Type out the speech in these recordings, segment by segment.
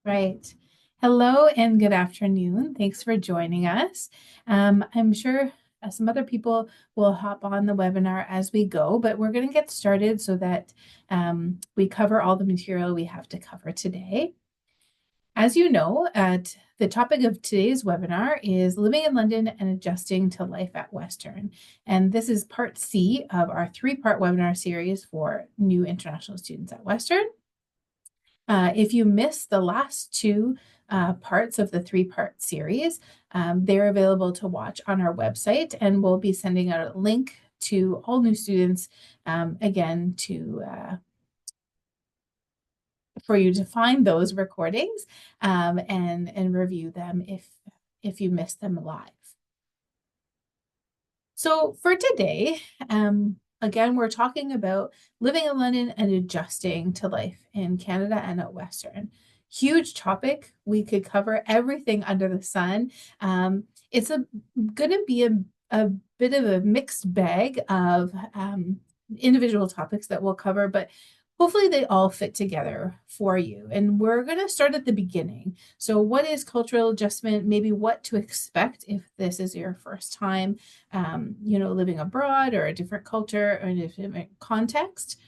Right. Hello and good afternoon. Thanks for joining us. I'm sure some other people will hop on the webinar as we go, but we're going to get started so that we cover all the material we have to cover today. As you know, the topic of today's webinar is living in London and adjusting to life at Western. And this is part C of our three-part webinar series for new international students at Western. If you missed the last two parts of the three-part series, they're available to watch on our website, and we'll be sending out a link to all new students again for you to find those recordings and review them if you missed them live. So for today, again, we're talking about living in London and adjusting to life in Canada and at Western. Huge topic. We could cover everything under the sun. It's going to be a bit of a mixed bag of individual topics that we'll cover, but hopefully they all fit together for you. And we're going to start at the beginning. So what is cultural adjustment? Maybe what to expect if this is your first time living abroad or a different culture or in a different context.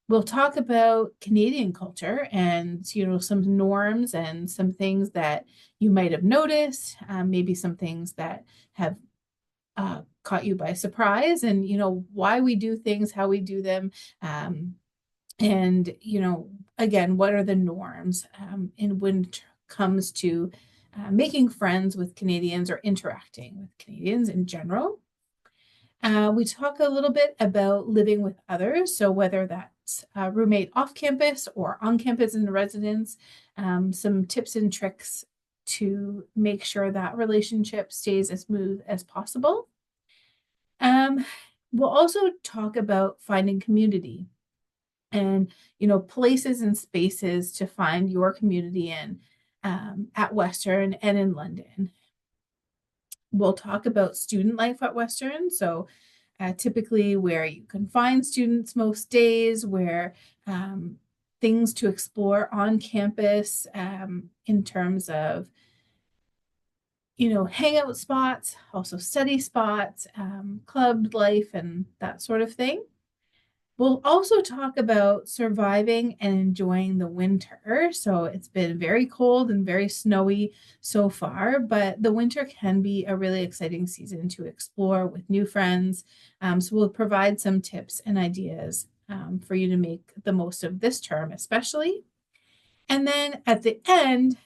We'll talk about Canadian culture and, some norms and some things that you might have noticed, maybe some things that have caught you by surprise and, why we do things, how we do them. And, again, what are the norms when it comes to making friends with Canadians or interacting with Canadians in general. We talk a little bit about living with others. So whether that's a roommate off campus or on campus in residence, some tips and tricks to make sure that relationship stays as smooth as possible. We'll also talk about finding community and, places and spaces to find your community in at Western and in London. We'll talk about student life at Western. So typically where you can find students most days, where things to explore on campus in terms of, hangout spots, also study spots, club life, and that sort of thing. We'll also talk about surviving and enjoying the winter. So it's been very cold and very snowy so far, but the winter can be a really exciting season to explore with new friends. So we'll provide some tips and ideas for you to make the most of this term, especially. And then at the end,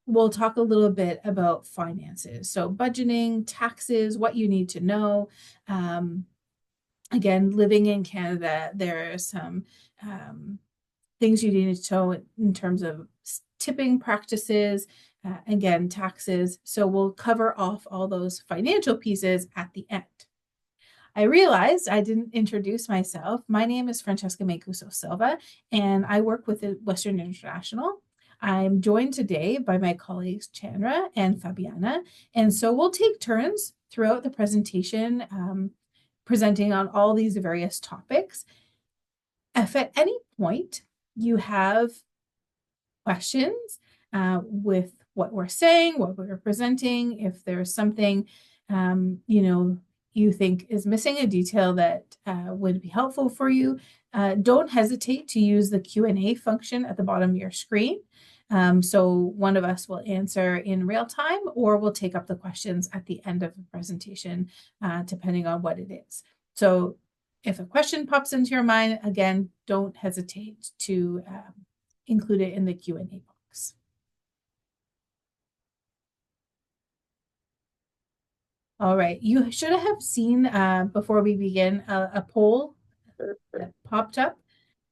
we'll talk a little bit about finances. So budgeting, taxes, what you need to know. Again, living in Canada, there are some things you need to know in terms of tipping practices, again, taxes. So we'll cover off all those financial pieces at the end. I realized I didn't introduce myself. My name is Francesca Mancuso Silva, and I work with Western International. I'm joined today by my colleagues Chandra and Fabiana, and so we'll take turns throughout the presentation presenting on all these various topics. If at any point you have questions with what we're saying, what we're presenting, if there's something, you think is missing a detail that would be helpful for you, don't hesitate to use the Q&A function at the bottom of your screen. So one of us will answer in real time, or we'll take up the questions at the end of the presentation, depending on what it is. So if a question pops into your mind, again, don't hesitate to include it in the Q&A box. All right, you should have seen before we begin a poll that popped up.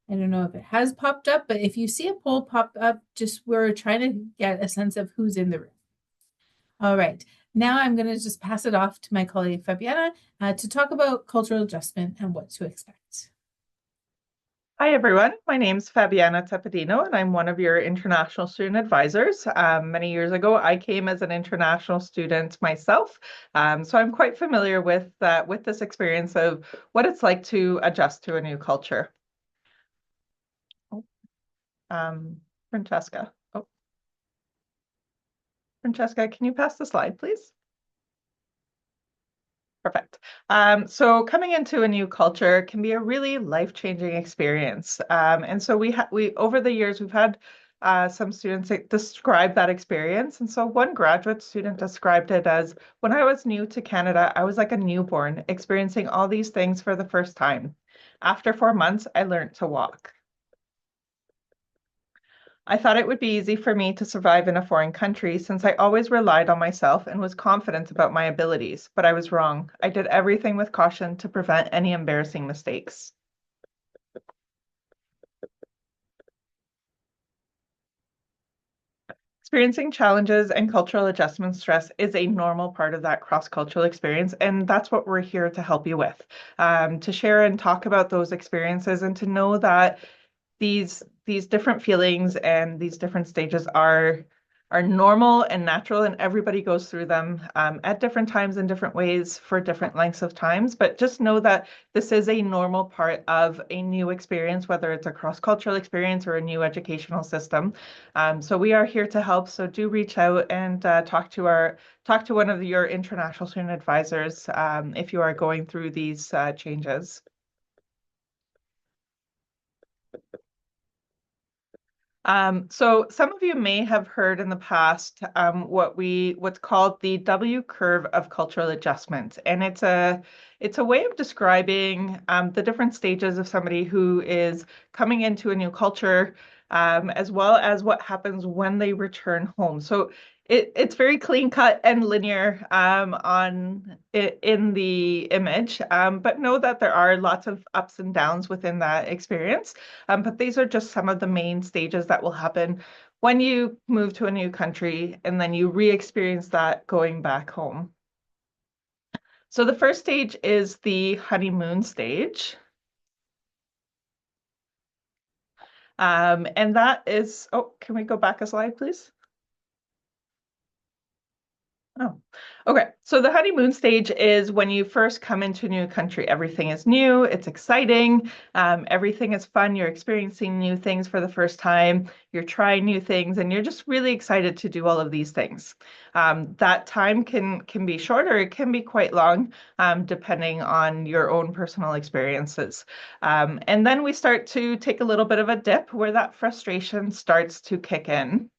I don't know if it has popped up, but if you see a poll pop up, we're trying to get a sense of who's in the room. All right, now I'm going to just pass it off to my colleague Fabiana to talk about cultural adjustment and what to expect. Hi, everyone. My name's Fabiana Tepedino, and I'm one of your international student advisors. Many years ago, I came as an international student myself, so I'm quite familiar with this experience of what it's like to adjust to a new culture. Francesca. Oh, Francesca, can you pass the slide, please? Perfect. So coming into a new culture can be a really life-changing experience. And so we over the years we've had some students describe that experience. And so one graduate student described it as, when I was new to Canada, I was like a newborn, experiencing all these things for the first time. After 4 months, I learned to walk. I thought it would be easy for me to survive in a foreign country since I always relied on myself and was confident about my abilities, but I was wrong. I did everything with caution to prevent any embarrassing mistakes. Experiencing challenges and cultural adjustment stress is a normal part of that cross-cultural experience, and that's what we're here to help you with, to share and talk about those experiences and to know that these different feelings and these different stages are normal and natural, and everybody goes through them at different times in different ways for different lengths of times. But just know that this is a normal part of a new experience, whether it's a cross-cultural experience or a new educational system. So we are here to help. So do reach out and talk to one of your international student advisors if you are going through these changes. So some of you may have heard in the past what's called the W curve of cultural adjustment, and it's a way of describing the different stages of somebody who is coming into a new culture, as well as what happens when they return home. So it's very clean cut and linear in the image, but know that there are lots of ups and downs within that experience. But these are just some of the main stages that will happen when you move to a new country and then you re-experience that going back home. So the first stage is the honeymoon stage. And that is, oh, can we go back a slide, please? Oh, okay. So the honeymoon stage is when you first come into a new country. Everything is new, it's exciting, everything is fun. You're experiencing new things for the first time. You're trying new things, and you're just really excited to do all of these things. That time can be shorter, it can be quite long, depending on your own personal experiences. And then we start to take a little bit of a dip where that frustration starts to kick in.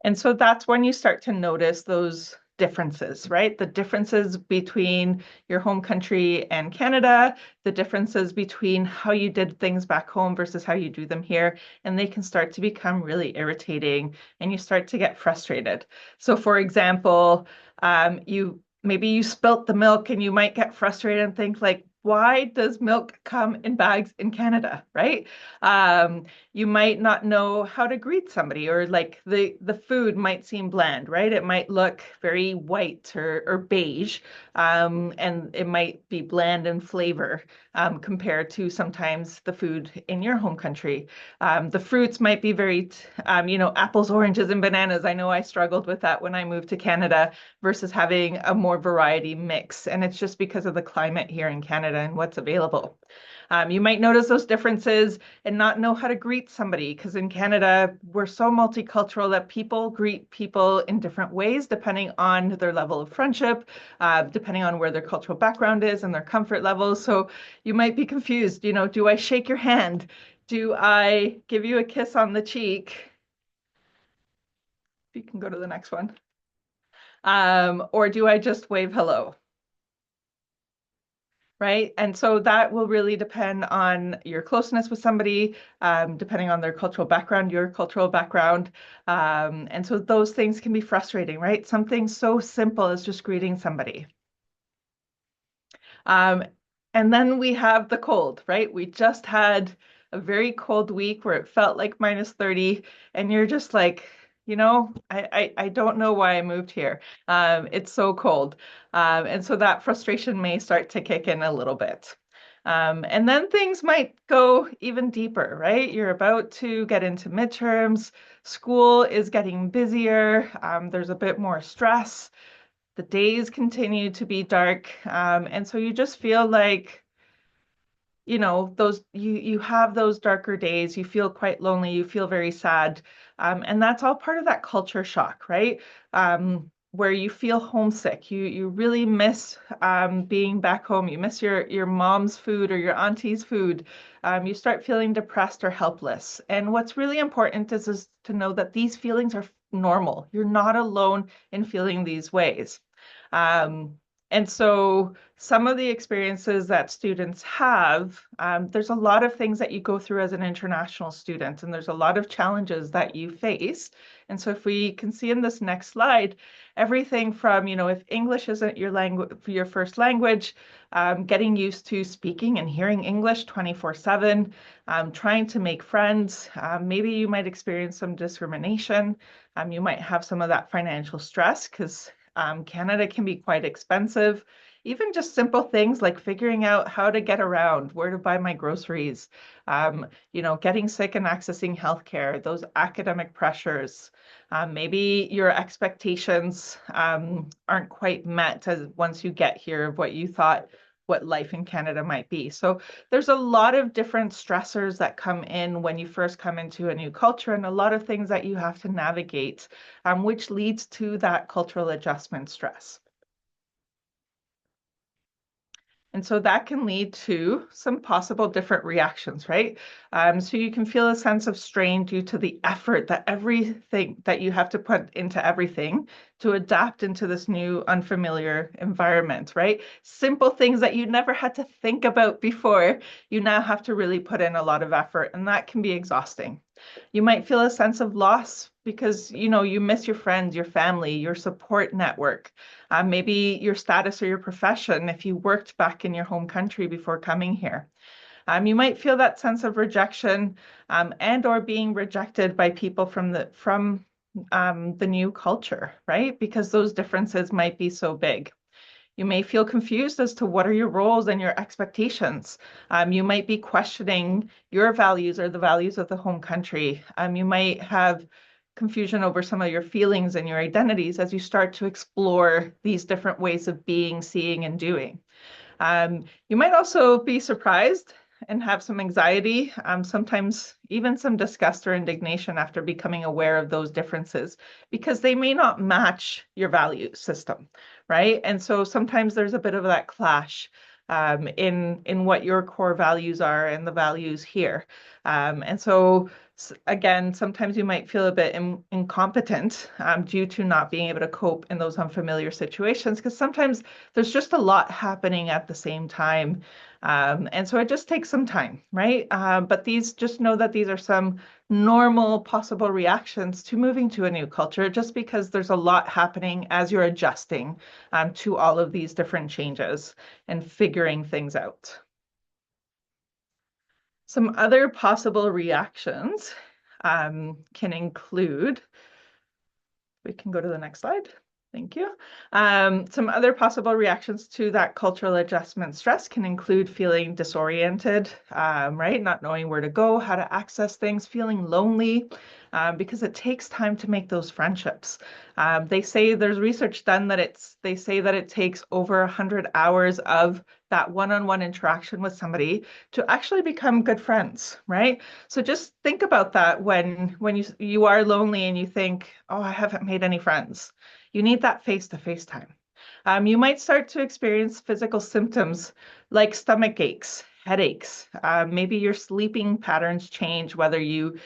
And so that's when you start to notice those differences, right? The differences between your home country and Canada, the differences between how you did things back home versus how you do them here. And they can start to become really irritating and you start to get frustrated. So for example, maybe you spilt the milk and you might get frustrated and think like, why does milk come in bags in Canada, right? You might not know how to greet somebody, or like the food might seem bland, right? It might look very white or beige, and it might be bland in flavor compared to sometimes the food in your home country. The fruits might be very, apples, oranges, and bananas. I know I struggled with that when I moved to Canada versus having a more variety mix, and it's just because of the climate here in Canada and what's available. You might notice those differences and not know how to greet somebody because in Canada, we're so multicultural that people greet people in different ways depending on their level of friendship, depending on where their cultural background is and their comfort level. So you might be confused, do I shake your hand? Do I give you a kiss on the cheek? You can go to the next one. Or do I just wave hello? Right? And so that will really depend on your closeness with somebody, depending on their cultural background, your cultural background. And so those things can be frustrating, right? Something so simple as just greeting somebody. And then we have the cold, right? We just had a very cold week where it felt like minus 30, and you're just like, I don't know why I moved here. It's so cold. And so that frustration may start to kick in a little bit. And then things might go even deeper, right? You're about to get into midterms. School is getting busier. There's a bit more stress. The days continue to be dark. And so you just feel like those you have those darker days, you feel quite lonely, you feel very sad. And that's all part of that culture shock, right? Where you feel homesick. You really miss being back home. You miss your mom's food or your auntie's food. You start feeling depressed or helpless. And what's really important is to know that these feelings are normal. You're not alone in feeling these ways. Um, and so some of the experiences that students have, there's a lot of things that you go through as an international student, and there's a lot of challenges that you face. And so if we can see in this next slide, everything from, if English isn't your language, your first language, getting used to speaking and hearing English 24/7, trying to make friends. Maybe you might experience some discrimination. You might have some of that financial stress because Canada can be quite expensive. Even just simple things like figuring out how to get around, where to buy my groceries, getting sick and accessing healthcare, those academic pressures. Maybe your expectations aren't quite met as once you get here of what you thought what life in Canada might be. So there's a lot of different stressors that come in when you first come into a new culture and a lot of things that you have to navigate, which leads to that cultural adjustment stress. And so that can lead to some possible different reactions, right? So you can feel a sense of strain due to the effort that everything that you have to put into everything to adapt into this new unfamiliar environment, right? Simple things that you never had to think about before, you now have to really put in a lot of effort, and that can be exhausting. You might feel a sense of loss because you miss your friends, your family, your support network, maybe your status or your profession if you worked back in your home country before coming here. You might feel that sense of rejection and or being rejected by people from the new culture, right? Because those differences might be so big. You may feel confused as to what are your roles and your expectations. You might be questioning your values or the values of the home country. You might have confusion over some of your feelings and your identities as you start to explore these different ways of being, seeing, and doing. You might also be surprised and have some anxiety, sometimes even some disgust or indignation after becoming aware of those differences, because they may not match your value system, right? And so sometimes there's a bit of that clash in what your core values are and the values here. And so again, sometimes you might feel a bit incompetent due to not being able to cope in those unfamiliar situations, because sometimes there's just a lot happening at the same time. And so it just takes some time, right? But just know that these are some normal possible reactions to moving to a new culture, just because there's a lot happening as you're adjusting to all of these different changes and figuring things out. Some other possible reactions can include, we can go to the next slide. Thank you. Some other possible reactions to that cultural adjustment stress can include feeling disoriented, right? Not knowing where to go, how to access things, feeling lonely, because it takes time to make those friendships. They say there's research done that they say that it takes over 100 hours of that one-on-one interaction with somebody to actually become good friends, right? So just think about that when you are lonely and you think, oh, I haven't made any friends. You need that face-to-face time. You might start to experience physical symptoms like stomach aches, headaches. Maybe your sleeping patterns change, whether you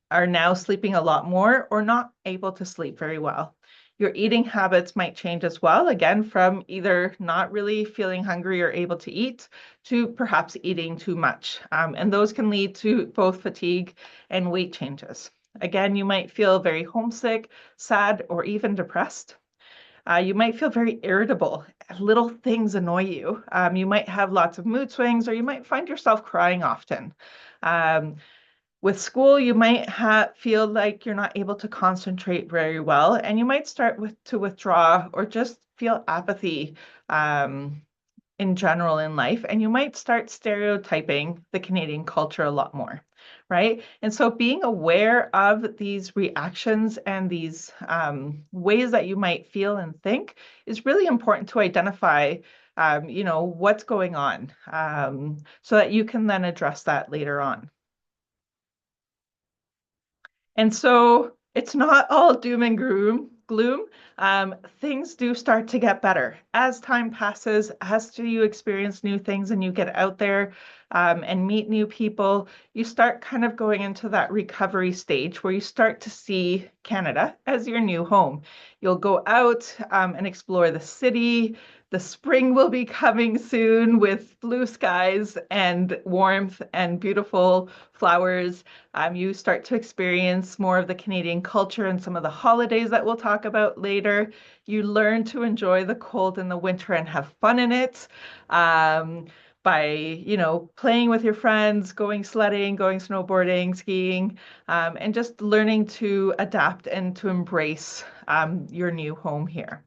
are now sleeping a lot more or not able to sleep very well. Your eating habits might change as well, again, from either not really feeling hungry or able to eat to perhaps eating too much. And those can lead to both fatigue and weight changes. Again, you might feel very homesick, sad, or even depressed. You might feel very irritable. Little things annoy you. You might have lots of mood swings, or you might find yourself crying often. With school, you might feel like you're not able to concentrate very well, and you might start to withdraw or just feel apathy in general in life, and you might start stereotyping the Canadian culture a lot more. right? And so being aware of these reactions and these ways that you might feel and think is really important to identify, what's going on, so that you can then address that later on. And so it's not all doom and gloom. Things do start to get better as time passes, as you experience new things and you get out there and meet new people. You start kind of going into that recovery stage where you start to see Canada as your new home. You'll go out and explore the city. The spring will be coming soon with blue skies and warmth and beautiful flowers. You start to experience more of the Canadian culture and some of the holidays that we'll talk about later. You learn to enjoy the cold in the winter and have fun in it. By, playing with your friends, going sledding, going snowboarding, skiing, and just learning to adapt and to embrace your new home here.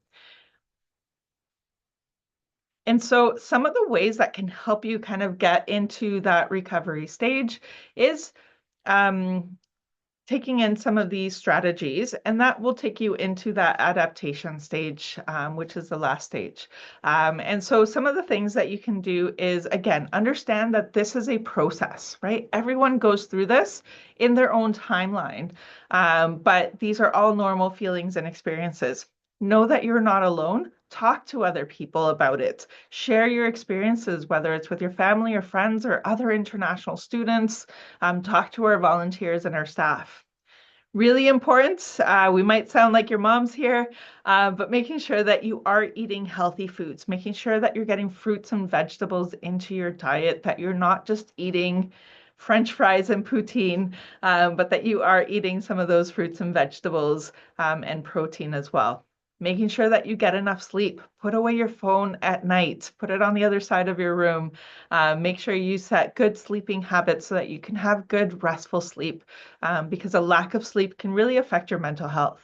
And so some of the ways that can help you kind of get into that recovery stage is um, taking in some of these strategies, and that will take you into that adaptation stage, which is the last stage. And so some of the things that you can do is, again, understand that this is a process, right? Everyone goes through this in their own timeline, but these are all normal feelings and experiences. Know that you're not alone. Talk to other people about it. Share your experiences, whether it's with your family or friends or other international students. Talk to our volunteers and our staff. Really important. We might sound like your moms here, but making sure that you are eating healthy foods, making sure that you're getting fruits and vegetables into your diet, that you're not just eating French fries and poutine, but that you are eating some of those fruits and vegetables and protein as well. Making sure that you get enough sleep. Put away your phone at night. Put it on the other side of your room. Make sure you set good sleeping habits so that you can have good restful sleep, because a lack of sleep can really affect your mental health.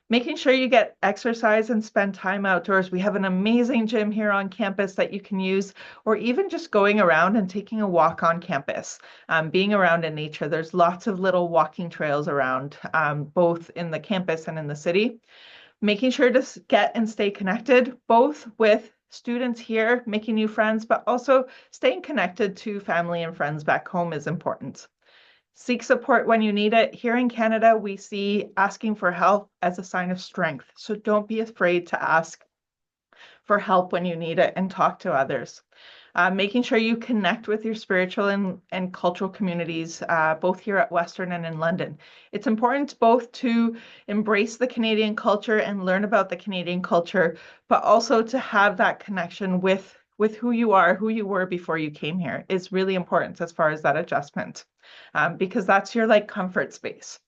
Making sure you get exercise and spend time outdoors. We have an amazing gym here on campus that you can use, or even just going around and taking a walk on campus, being around in nature. There's lots of little walking trails around, both in the campus and in the city. Making sure to get and stay connected, both with students here, making new friends, but also staying connected to family and friends back home is important. Seek support when you need it. Here in Canada, we see asking for help as a sign of strength. So don't be afraid to ask for help when you need it and talk to others. Making sure you connect with your spiritual and cultural communities, both here at Western and in London. It's important both to embrace the Canadian culture and learn about the Canadian culture, but also to have that connection with who you are, who you were before you came here is really important as far as that adjustment, because that's your like comfort space.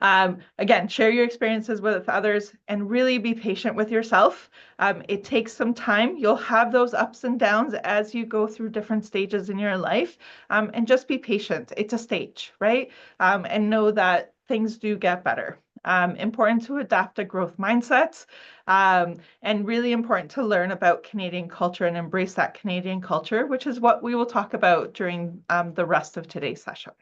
Again, share your experiences with others and really be patient with yourself. It takes some time. You'll have those ups and downs as you go through different stages in your life, and just be patient. It's a stage, right? And know that things do get better. Important to adapt a growth mindset, and really important to learn about Canadian culture and embrace that Canadian culture, which is what we will talk about during the rest of today's session.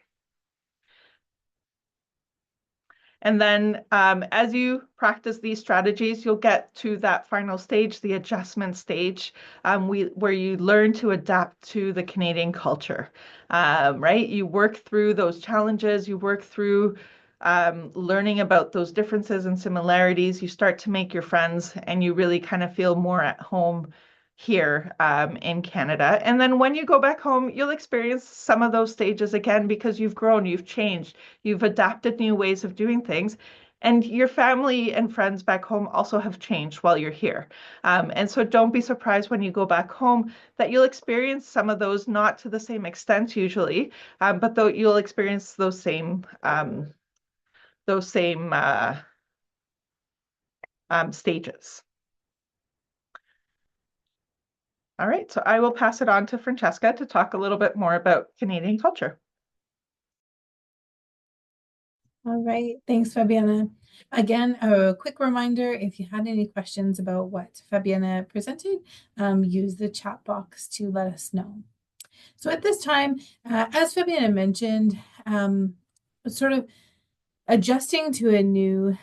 And then as you practice these strategies, you'll get to that final stage, the adjustment stage, where you learn to adapt to the Canadian culture, right? You work through those challenges, you work through learning about those differences and similarities. You start to make your friends and you really kind of feel more at home here in Canada. And then when you go back home, you'll experience some of those stages again because you've grown, you've changed, you've adapted new ways of doing things. And your family and friends back home also have changed while you're here. And so don't be surprised when you go back home that you'll experience some of those, not to the same extent usually, but though you'll experience those same stages. All right, so I will pass it on to Francesca to talk a little bit more about Canadian culture. All right, thanks, Fabiana. Again, a quick reminder, if you had any questions about what Fabiana presented, use the chat box to let us know. So at this time, as Fabiana mentioned, sort of adjusting to a new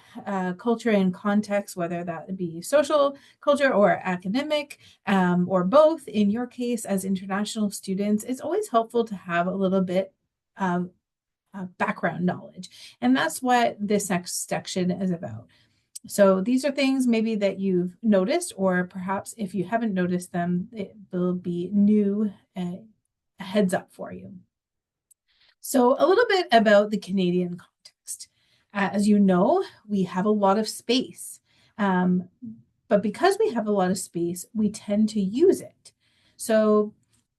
culture and context, whether that be social culture or academic, or both. In your case, as international students, it's always helpful to have a little bit of background knowledge. And that's what this next section is about. So these are things maybe that you've noticed, or perhaps if you haven't noticed them, it will be new heads up for you. So a little bit about the Canadian context. As you know, we have a lot of space. But because we have a lot of space, we tend to use it. So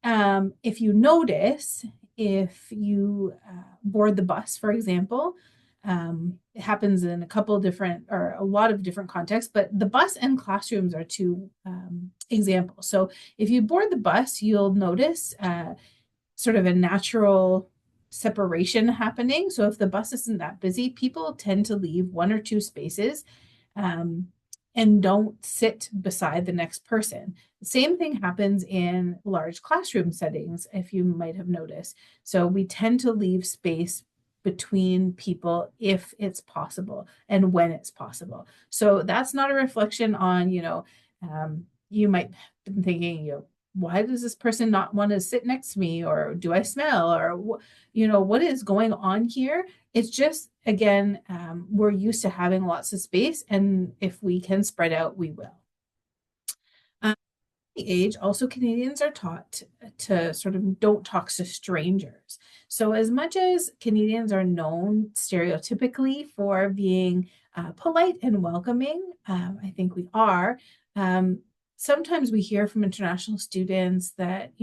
if you notice, if you board the bus, for example, it happens in a couple different or a lot of different contexts, but the bus and classrooms are two examples. So if you board the bus, you'll notice sort of a natural separation happening. So if the bus isn't that busy, people tend to leave one or two spaces and don't sit beside the next person. The same thing happens in large classroom settings, if you might have noticed. So we tend to leave space between people if it's possible and when it's possible. So that's not a reflection on, you might have been thinking, why does this person not want to sit next to me? Or do I smell? Or, what is going on here? It's just, again, we're used to having lots of space. And if we can spread out, we will. Age, also Canadians are taught to sort of don't talk to strangers. So as much as Canadians are known stereotypically for being polite and welcoming, I think we are. Sometimes we hear from international students that,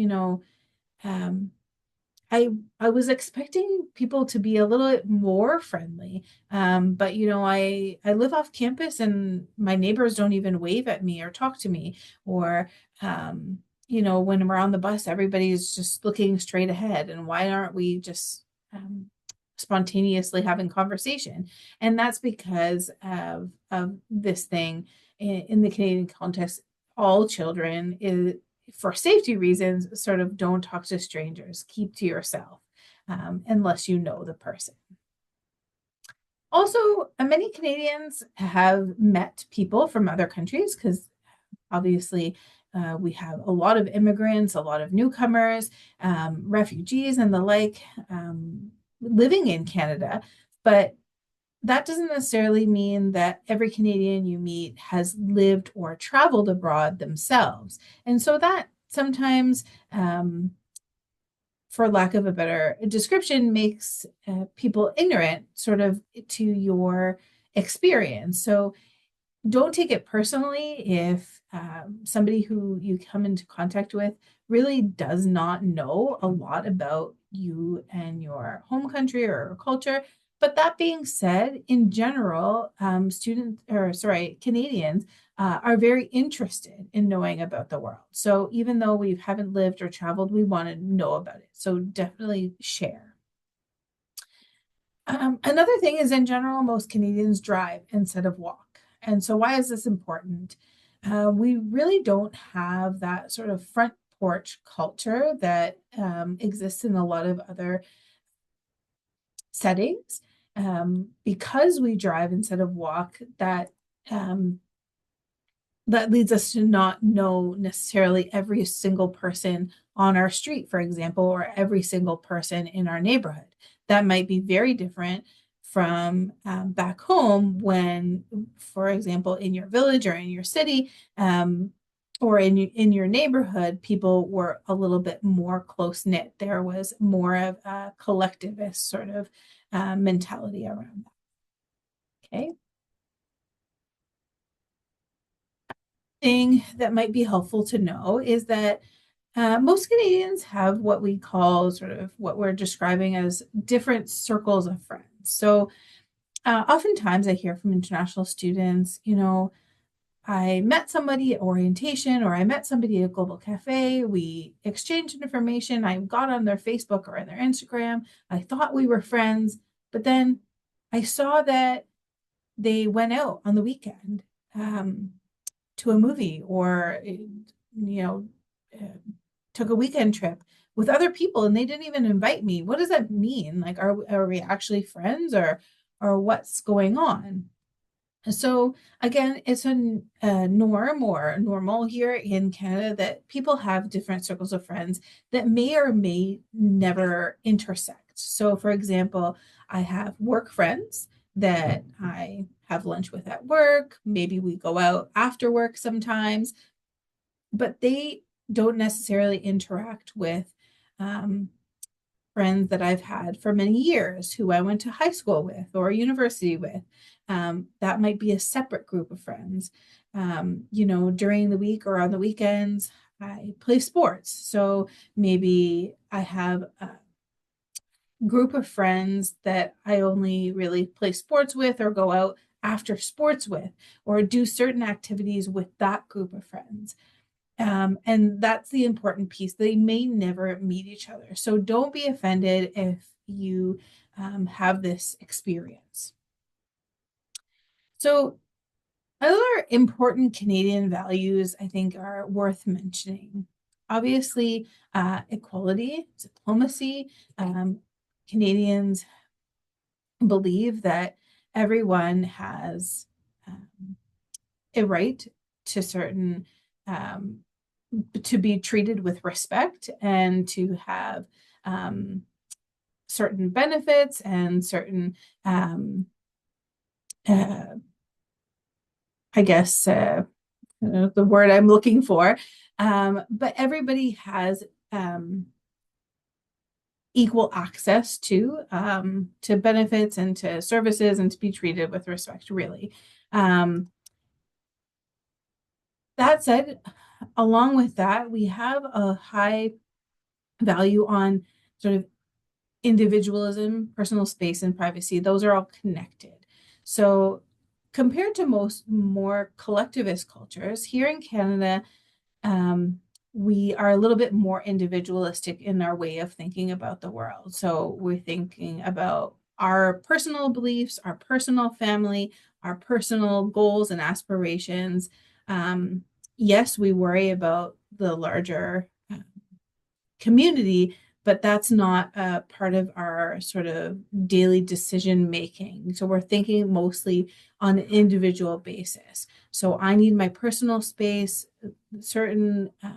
I was expecting people to be a little bit more friendly. But I live off campus and my neighbors don't even wave at me or talk to me. Or when we're on the bus, everybody's just looking straight ahead. And why aren't we just spontaneously having conversation? And that's because of this thing in the Canadian context. All children for safety reasons, sort of don't talk to strangers, keep to yourself, unless you know the person. Also, many Canadians have met people from other countries because obviously we have a lot of immigrants, a lot of newcomers, refugees, and the like living in Canada. But that doesn't necessarily mean that every Canadian you meet has lived or traveled abroad themselves. And so that sometimes, for lack of a better description, makes people ignorant sort of to your experience. So don't take it personally if somebody who you come into contact with really does not know a lot about you and your home country or culture. But that being said, in general, Canadians are very interested in knowing about the world. So even though we haven't lived or traveled, we want to know about it. So definitely share. Another thing is, in general, most Canadians drive instead of walk. And so why is this important? We really don't have that sort of front porch culture that exists in a lot of other settings. Because we drive instead of walk, that leads us to not know necessarily every single person on our street, for example, or every single person in our neighborhood. That might be very different from back home when, for example, in your village or in your city, or in your neighborhood, people were a little bit more close knit. There was more of a collectivist sort of mentality around that. Okay. Thing that might be helpful to know is that most Canadians have what we call sort of what we're describing as different circles of friends. So oftentimes I hear from international students, I met somebody at orientation or I met somebody at Global Cafe. We exchanged information. I got on their Facebook or on their Instagram. I thought we were friends, but then I saw that they went out on the weekend to a movie or, took a weekend trip with other people and they didn't even invite me. What does that mean? Like, are we actually friends, or what's going on? So again, it's a norm or normal here in Canada that people have different circles of friends that may or may never intersect. So for example, I have work friends that I have lunch with at work. Maybe we go out after work sometimes, but they don't necessarily interact with um, friends that I've had for many years who I went to high school with or university with. That might be a separate group of friends. During the week or on the weekends, I play sports. So maybe I have a group of friends that I only really play sports with or go out after sports with or do certain activities with that group of friends. And that's the important piece. They may never meet each other. So don't be offended if you have this experience. So, other important Canadian values I think are worth mentioning. Obviously, equality, diplomacy. Canadians believe that everyone has a right to certain um, to be treated with respect and to have certain benefits and certain uh, I guess the word I'm looking for, but everybody has equal access to benefits and to services and to be treated with respect, really. That said, along with that, we have a high value on sort of individualism, personal space, and privacy. Those are all connected. So, compared to most more collectivist cultures, here in Canada, we are a little bit more individualistic in our way of thinking about the world. So, we're thinking about our personal beliefs, our personal family, our personal goals and aspirations. Yes, we worry about the larger community, but that's not a part of our sort of daily decision making. So we're thinking mostly on an individual basis. So I need my personal space.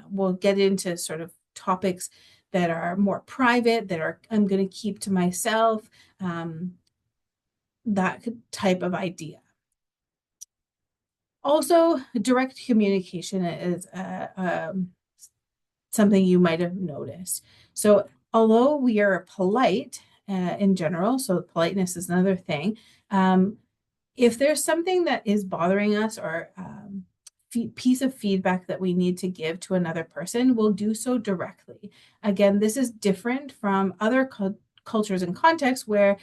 We'll get into sort of topics that are more private, I'm going to keep to myself. That type of idea. Also, direct communication is something you might have noticed. So, although we are polite in general, so politeness is another thing. If there's something that is bothering us or piece of feedback that we need to give to another person, we'll do so directly. Again, this is different from other cultures and contexts where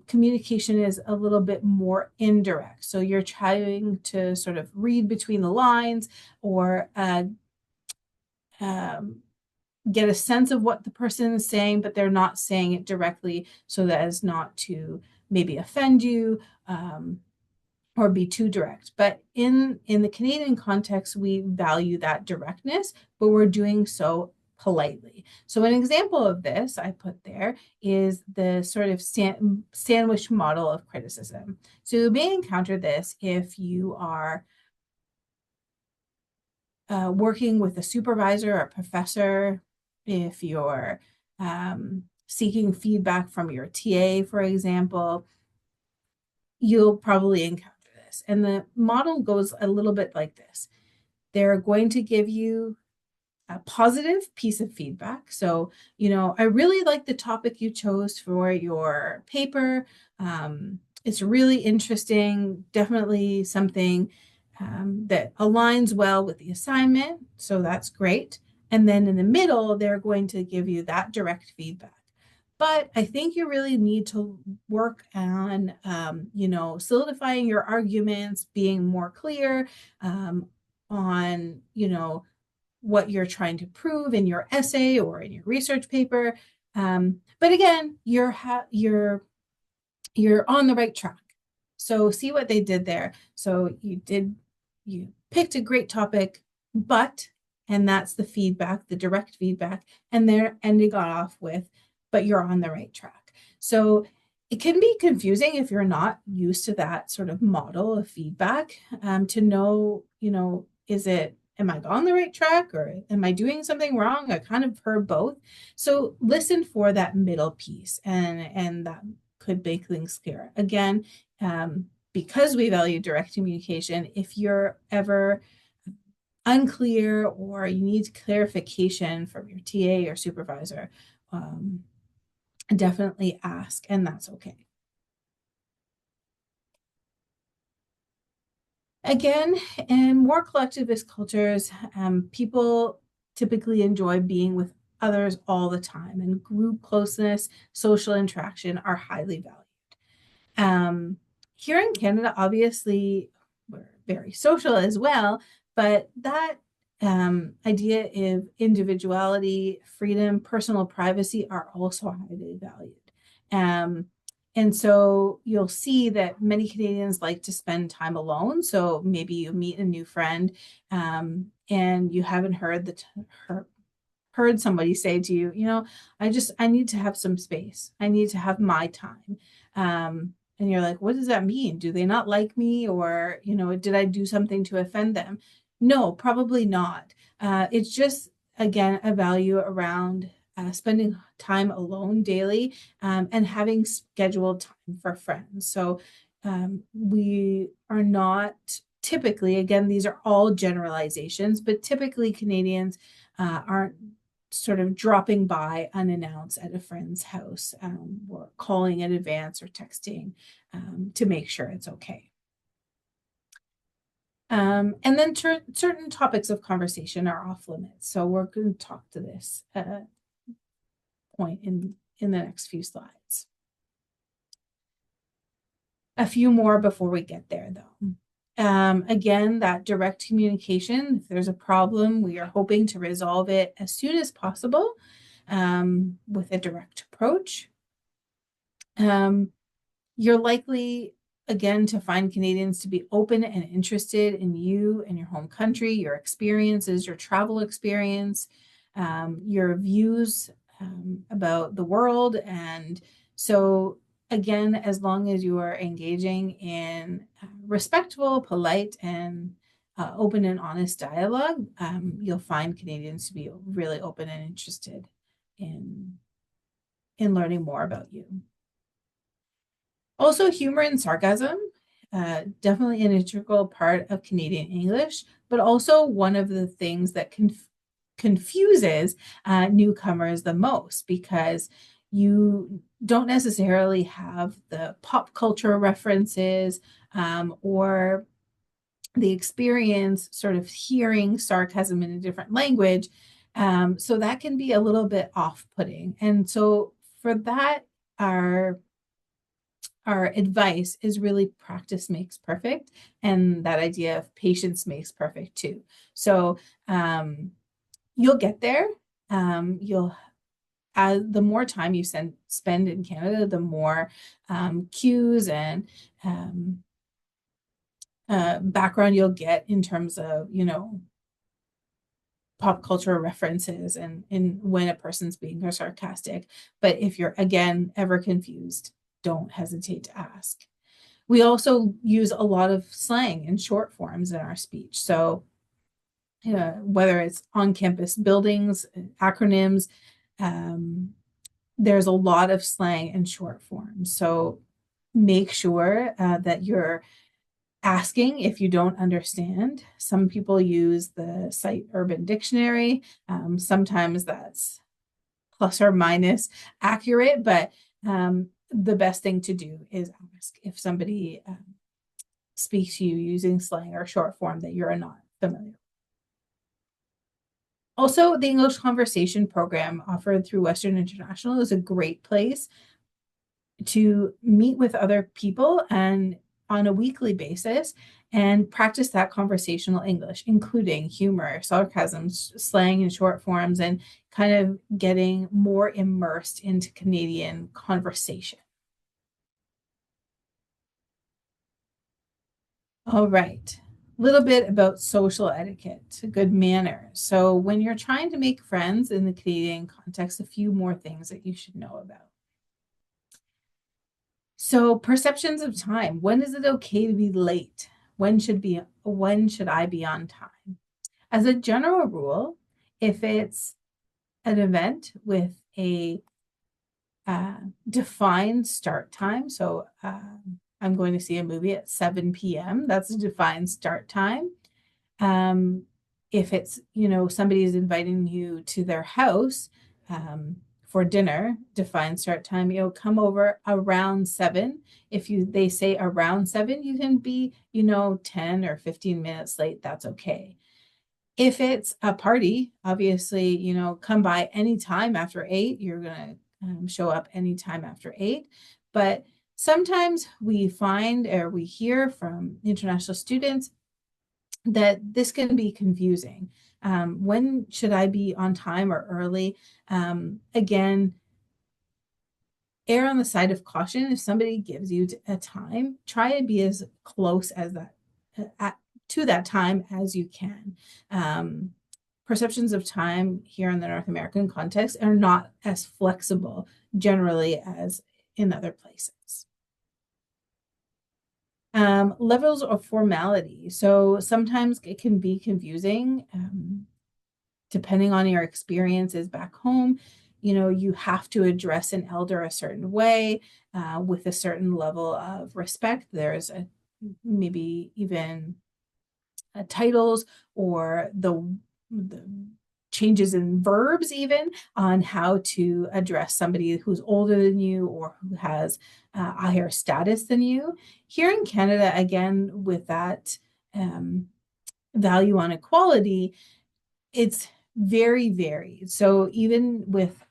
communication is a little bit more indirect. So you're trying to sort of read between the lines or get a sense of what the person is saying, but they're not saying it directly so that as not to maybe offend you or be too direct. But in the Canadian context, we value that directness, but we're doing so politely. So an example of this I put there is the sort of sandwich model of criticism. So you may encounter this if you are working with a supervisor or a professor, if you're seeking feedback from your TA, for example, you'll probably encounter this. And the model goes a little bit like this. They're going to give you a positive piece of feedback. So, I really like the topic you chose for your paper. It's really interesting, definitely something that aligns well with the assignment. So that's great. And then in the middle, they're going to give you that direct feedback. But I think you really need to work on, solidifying your arguments, being more clear on, what you're trying to prove in your essay or in your research paper. But again, you're on the right track. So see what they did there. So you picked a great topic, but, And that's the feedback, the direct feedback. And they're ending off with, but you're on the right track. So it can be confusing if you're not used to that sort of model of feedback, to know, am I on the right track or am I doing something wrong? I kind of heard both. So listen for that middle piece, and that could make things clear. Again, because we value direct communication, if you're ever unclear or you need clarification from your TA or supervisor, definitely ask, and that's okay. Again, in more collectivist cultures, people typically enjoy being with others all the time, and group closeness, social interaction are highly valued. Here in Canada, obviously, we're very social as well, but that idea of individuality, freedom, personal privacy are also highly valued. And so you'll see that many Canadians like to spend time alone. So maybe you meet a new friend, and you haven't heard somebody say to you, I need to have some space. I need to have my time. And you're like, what does that mean? Do they not like me? Or, did I do something to offend them? No, probably not. It's just, again, a value around spending time alone daily, and having scheduled time for friends. So we are not typically, again, these are all generalizations, but typically Canadians aren't sort of dropping by unannounced at a friend's house, or calling in advance or texting to make sure it's okay. And then certain topics of conversation are off limits. So we're going to talk to this point in the next few slides. A few more before we get there, though. Again, that direct communication, if there's a problem, we are hoping to resolve it as soon as possible, with a direct approach. You're likely, again, to find Canadians to be open and interested in you and your home country, your experiences, your travel experience, your views about the world. And so again, as long as you are engaging in respectful, polite, and open and honest dialogue, you'll find Canadians to be really open and interested in learning more about you. Also, humor and sarcasm, definitely an integral part of Canadian English, but also one of the things that confuses newcomers the most, because you don't necessarily have the pop culture references, or the experience sort of hearing sarcasm in a different language. So that can be a little bit off-putting. And so for that, our advice is really practice makes perfect, and that idea of patience makes perfect too. So you'll get there. The more time you spend in Canada, the more cues and background you'll get in terms of, pop culture references and in when a person's being sarcastic. But if you're, again, ever confused, don't hesitate to ask. We also use a lot of slang and short forms in our speech. So whether it's on-campus buildings, acronyms, there's a lot of slang and short forms. So make sure that you're asking if you don't understand. Some people use the Cite Urban Dictionary. Sometimes that's plus or minus accurate, but the best thing to do is ask if somebody speaks to you using slang or short form that you're not familiar with. Also, the English Conversation Program offered through Western International is a great place to meet with other people and on a weekly basis and practice that conversational English, including humor, sarcasm, slang, and short forms, and kind of getting more immersed into Canadian conversation. All right. little bit about social etiquette, good manners. So when you're trying to make friends in the Canadian context, a few more things that you should know about. So perceptions of time. When is it okay to be late? When should I be on time? As a general rule, if it's an event with a defined start time, so I'm going to see a movie at 7 p.m., that's a defined start time. If it's, somebody is inviting you to their house for dinner, defined start time, come over around 7. If they say around 7, you can be, 10 or 15 minutes late. That's okay. If it's a party, obviously, come by anytime after 8. You're going to show up anytime after 8. But sometimes we find or we hear from international students that this can be confusing. When should I be on time or early? Again, err on the side of caution. If somebody gives you a time, try to be as close as that to that time as you can. Perceptions of time here in the North American context are not as flexible generally as in other places. Levels of formality. So sometimes it can be confusing depending on your experiences back home. You have to address an elder a certain way with a certain level of respect. There's maybe even titles or the changes in verbs even on how to address somebody who's older than you or who has a higher status than you. Here in Canada, again, with that value on equality, it's very varied. So even with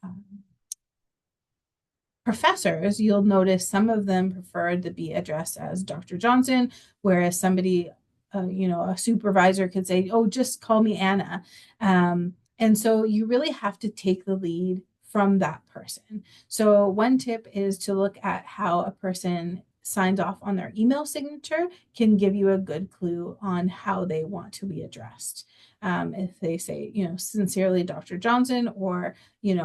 professors, you'll notice some of them prefer to be addressed as Dr. Johnson, whereas somebody, a supervisor could say, oh, just call me Anna. And so you really have to take the lead from that person. So one tip is to look at how a person signs off on their email signature can give you a good clue on how they want to be addressed. If they say, sincerely Dr. Johnson or,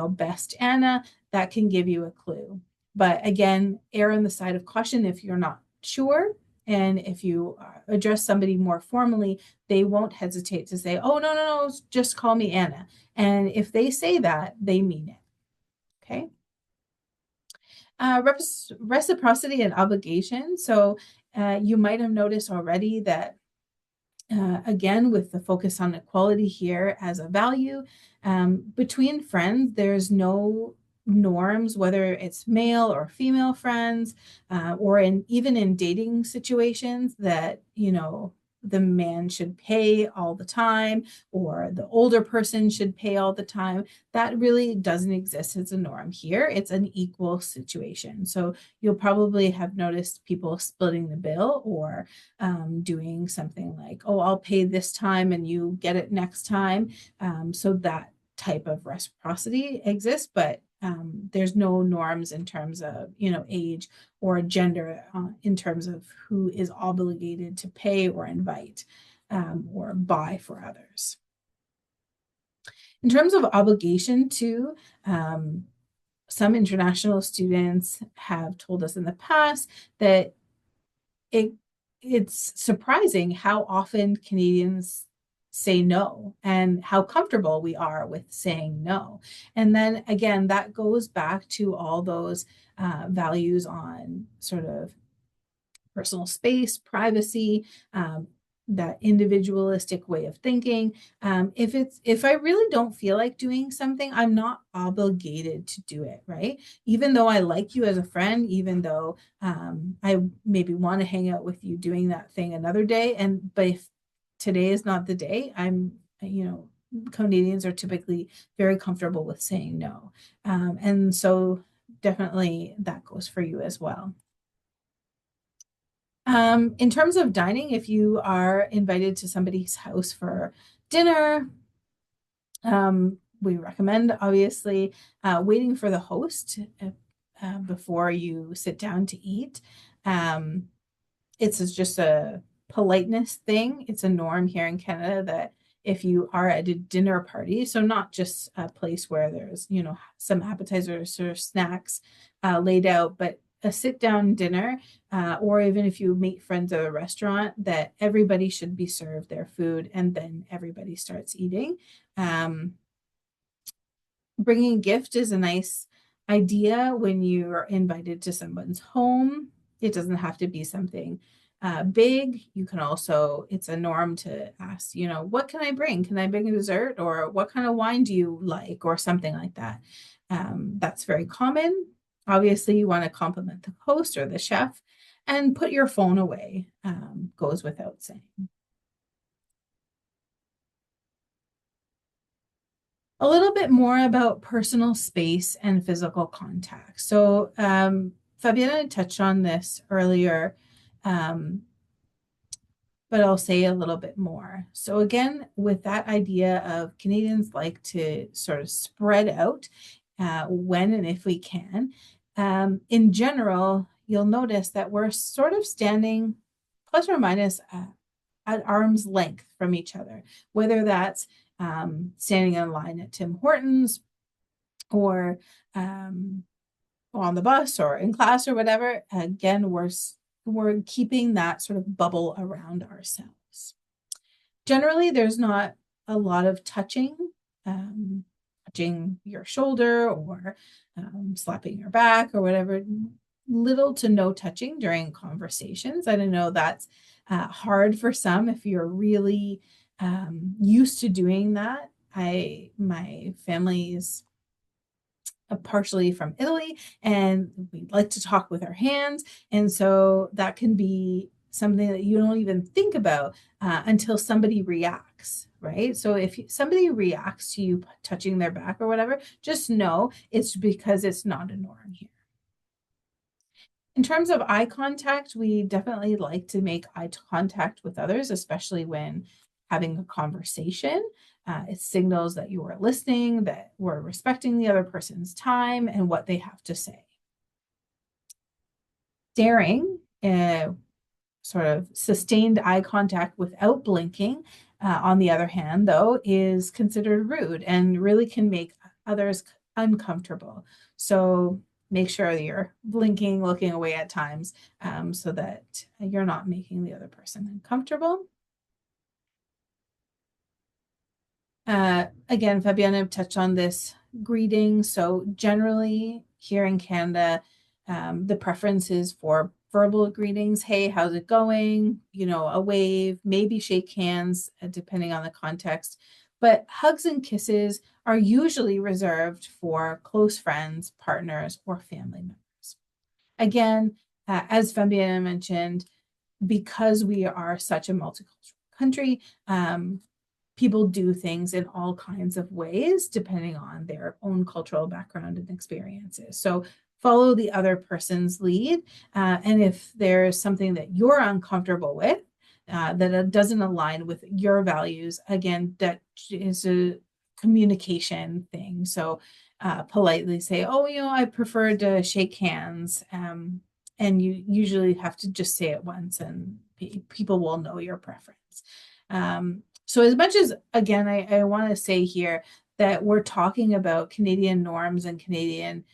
best Anna, that can give you a clue. But again, err on the side of caution if you're not sure. And if you address somebody more formally, they won't hesitate to say, oh, no, just call me Anna. And if they say that, they mean it. Okay. Reciprocity and obligation. So you might have noticed already that again, with the focus on equality here as a value, between friends, there's no norms, whether it's male or female friends, or even in dating situations that, the man should pay all the time or the older person should pay all the time. That really doesn't exist as a norm here. It's an equal situation. So you'll probably have noticed people splitting the bill or doing something like, oh, I'll pay this time and you get it next time. So that type of reciprocity exists, but there's no norms in terms of, age or gender in terms of who is obligated to pay or invite or buy for others. In terms of obligation too, some international students have told us in the past that it's surprising how often Canadians say no and how comfortable we are with saying no. And then again, that goes back to all those values on sort of personal space, privacy, that individualistic way of thinking. If I really don't feel like doing something, I'm not obligated to do it, right? Even though I like you as a friend, even though I maybe want to hang out with you doing that thing another day, but if today is not the day, Canadians are typically very comfortable with saying no, and so definitely that goes for you as well. In terms of dining, if you are invited to somebody's house for dinner, we recommend obviously waiting for the host before you sit down to eat. It's just a politeness thing. It's a norm here in Canada that if you are at a dinner party, so not just a place where there's, some appetizers or snacks laid out, but a sit down dinner, or even if you meet friends at a restaurant, that everybody should be served their food and then everybody starts eating. Bringing a gift is a nice idea when you are invited to someone's home. It doesn't have to be something big. You can also, it's a norm to ask, what can I bring? Can I bring a dessert? Or what kind of wine do you like? Or something like that. That's very common. Obviously, you want to compliment the host or the chef, and put your phone away, goes without saying. A little bit more about personal space and physical contact. So, Fabiana touched on this earlier, but I'll say a little bit more. So, again, with that idea of Canadians like to sort of spread out when and if we can, in general, you'll notice that we're sort of standing plus or minus at arm's length from each other, whether that's standing in line at Tim Hortons or on the bus or in class or whatever. Again, we're keeping that sort of bubble around ourselves. Generally, there's not a lot of touching your shoulder or slapping your back or whatever. Little to no touching during conversations. I don't know, that's hard for some if you're really used to doing that. My family's partially from Italy, and we like to talk with our hands, and so that can be something that you don't even think about until somebody reacts, right? So if somebody reacts to you touching their back or whatever, just know it's because it's not a norm here. In terms of eye contact, we definitely like to make eye contact with others, especially when having a conversation. It signals that you are listening, that we're respecting the other person's time and what they have to say. Staring, sort of sustained eye contact without blinking, on the other hand, though, is considered rude and really can make others uncomfortable. So make sure that you're blinking, looking away at times, so that you're not making the other person uncomfortable. Again, Fabiana touched on this greeting. So generally here in Canada, the preference is for verbal greetings. Hey, how's it going? A wave, maybe shake hands, depending on the context. But hugs and kisses are usually reserved for close friends, partners, or family members. Again, as Fabiana mentioned, because we are such a multicultural country, people do things in all kinds of ways depending on their own cultural background and experiences. So follow the other person's lead. And if there's something that you're uncomfortable with, that it doesn't align with your values, again, that is a communication thing. So politely say, oh, I prefer to shake hands. And you usually have to just say it once and people will know your preference. So as much as, again, I want to say here that we're talking about Canadian norms and Canadian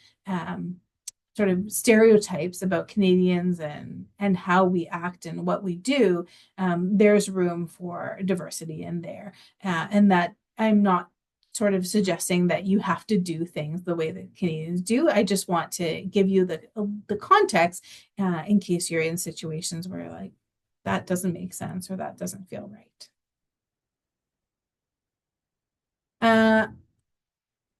sort of stereotypes about Canadians and how we act and what we do, there's room for diversity in there. And that I'm not sort of suggesting that you have to do things the way that Canadians do. I just want to give you the context in case you're in situations where like that doesn't make sense or that doesn't feel right.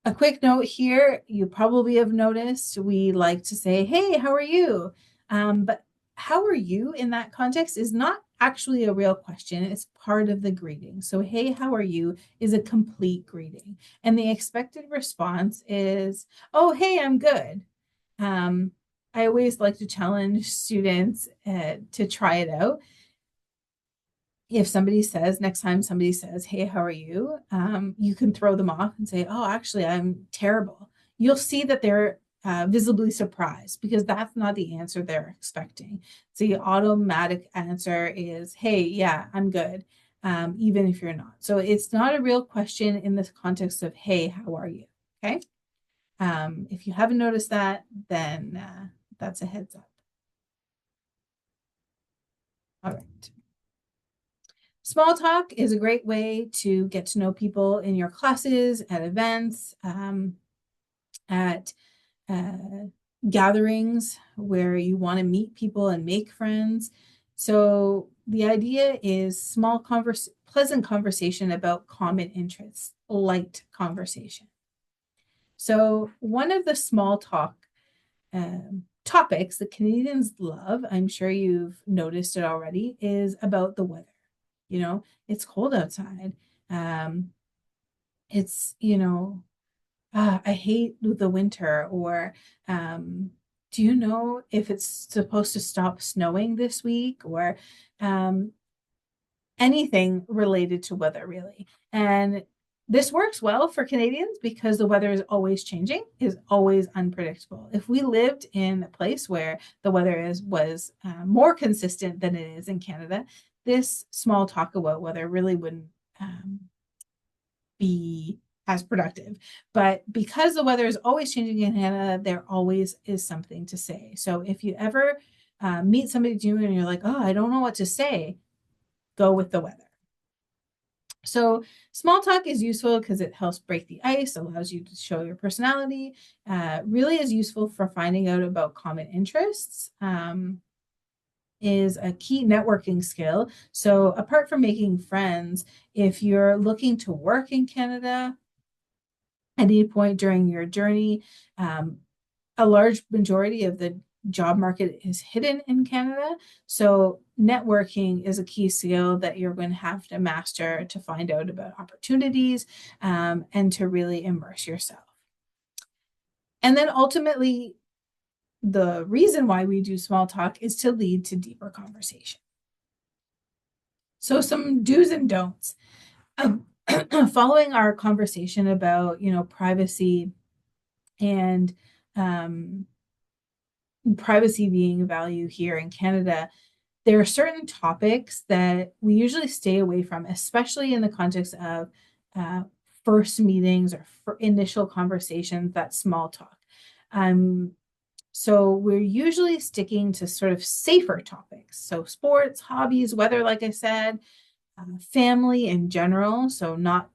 A quick note here, you probably have noticed we like to say, hey, how are you? But how are you in that context is not actually a real question. It's part of the greeting. So, hey, how are you is a complete greeting. And the expected response is, oh, hey, I'm good. I always like to challenge students to try it out. If next time somebody says, hey, how are you? You can throw them off and say, oh, actually, I'm terrible. You'll see that they're visibly surprised, because that's not the answer they're expecting. So the automatic answer is, hey, yeah, I'm good, even if you're not. So it's not a real question in this context of, hey, how are you? Okay. If you haven't noticed that, then that's a heads up. All right. Small talk is a great way to get to know people in your classes, at events, at gatherings where you want to meet people and make friends. So the idea is pleasant conversation about common interests, light conversation. So one of the small talk topics that Canadians love, I'm sure you've noticed it already, is about the weather. You know, it's cold outside. It's, I hate the winter, or do you know if it's supposed to stop snowing this week, or anything related to weather, really. And this works well for Canadians because the weather is always changing, is always unpredictable. If we lived in a place where the weather was more consistent than it is in Canada, this small talk about weather really wouldn't be as productive. But because the weather is always changing in Canada, there always is something to say. So if you ever meet somebody new and you're like, oh, I don't know what to say, go with the weather. So small talk is useful because it helps break the ice, allows you to show your personality, really is useful for finding out about common interests, is a key networking skill. So apart from making friends, if you're looking to work in Canada at any point during your journey, a large majority of the job market is hidden in Canada. So networking is a key skill that you're going to have to master to find out about opportunities, and to really immerse yourself. And then ultimately, the reason why we do small talk is to lead to deeper conversation. So some do's and don'ts. Following our conversation about, privacy and privacy being a value here in Canada, there are certain topics that we usually stay away from, especially in the context of first meetings or for initial conversations, that small talk. So we're usually sticking to sort of safer topics. So sports, hobbies, weather, like I said, family in general. So not,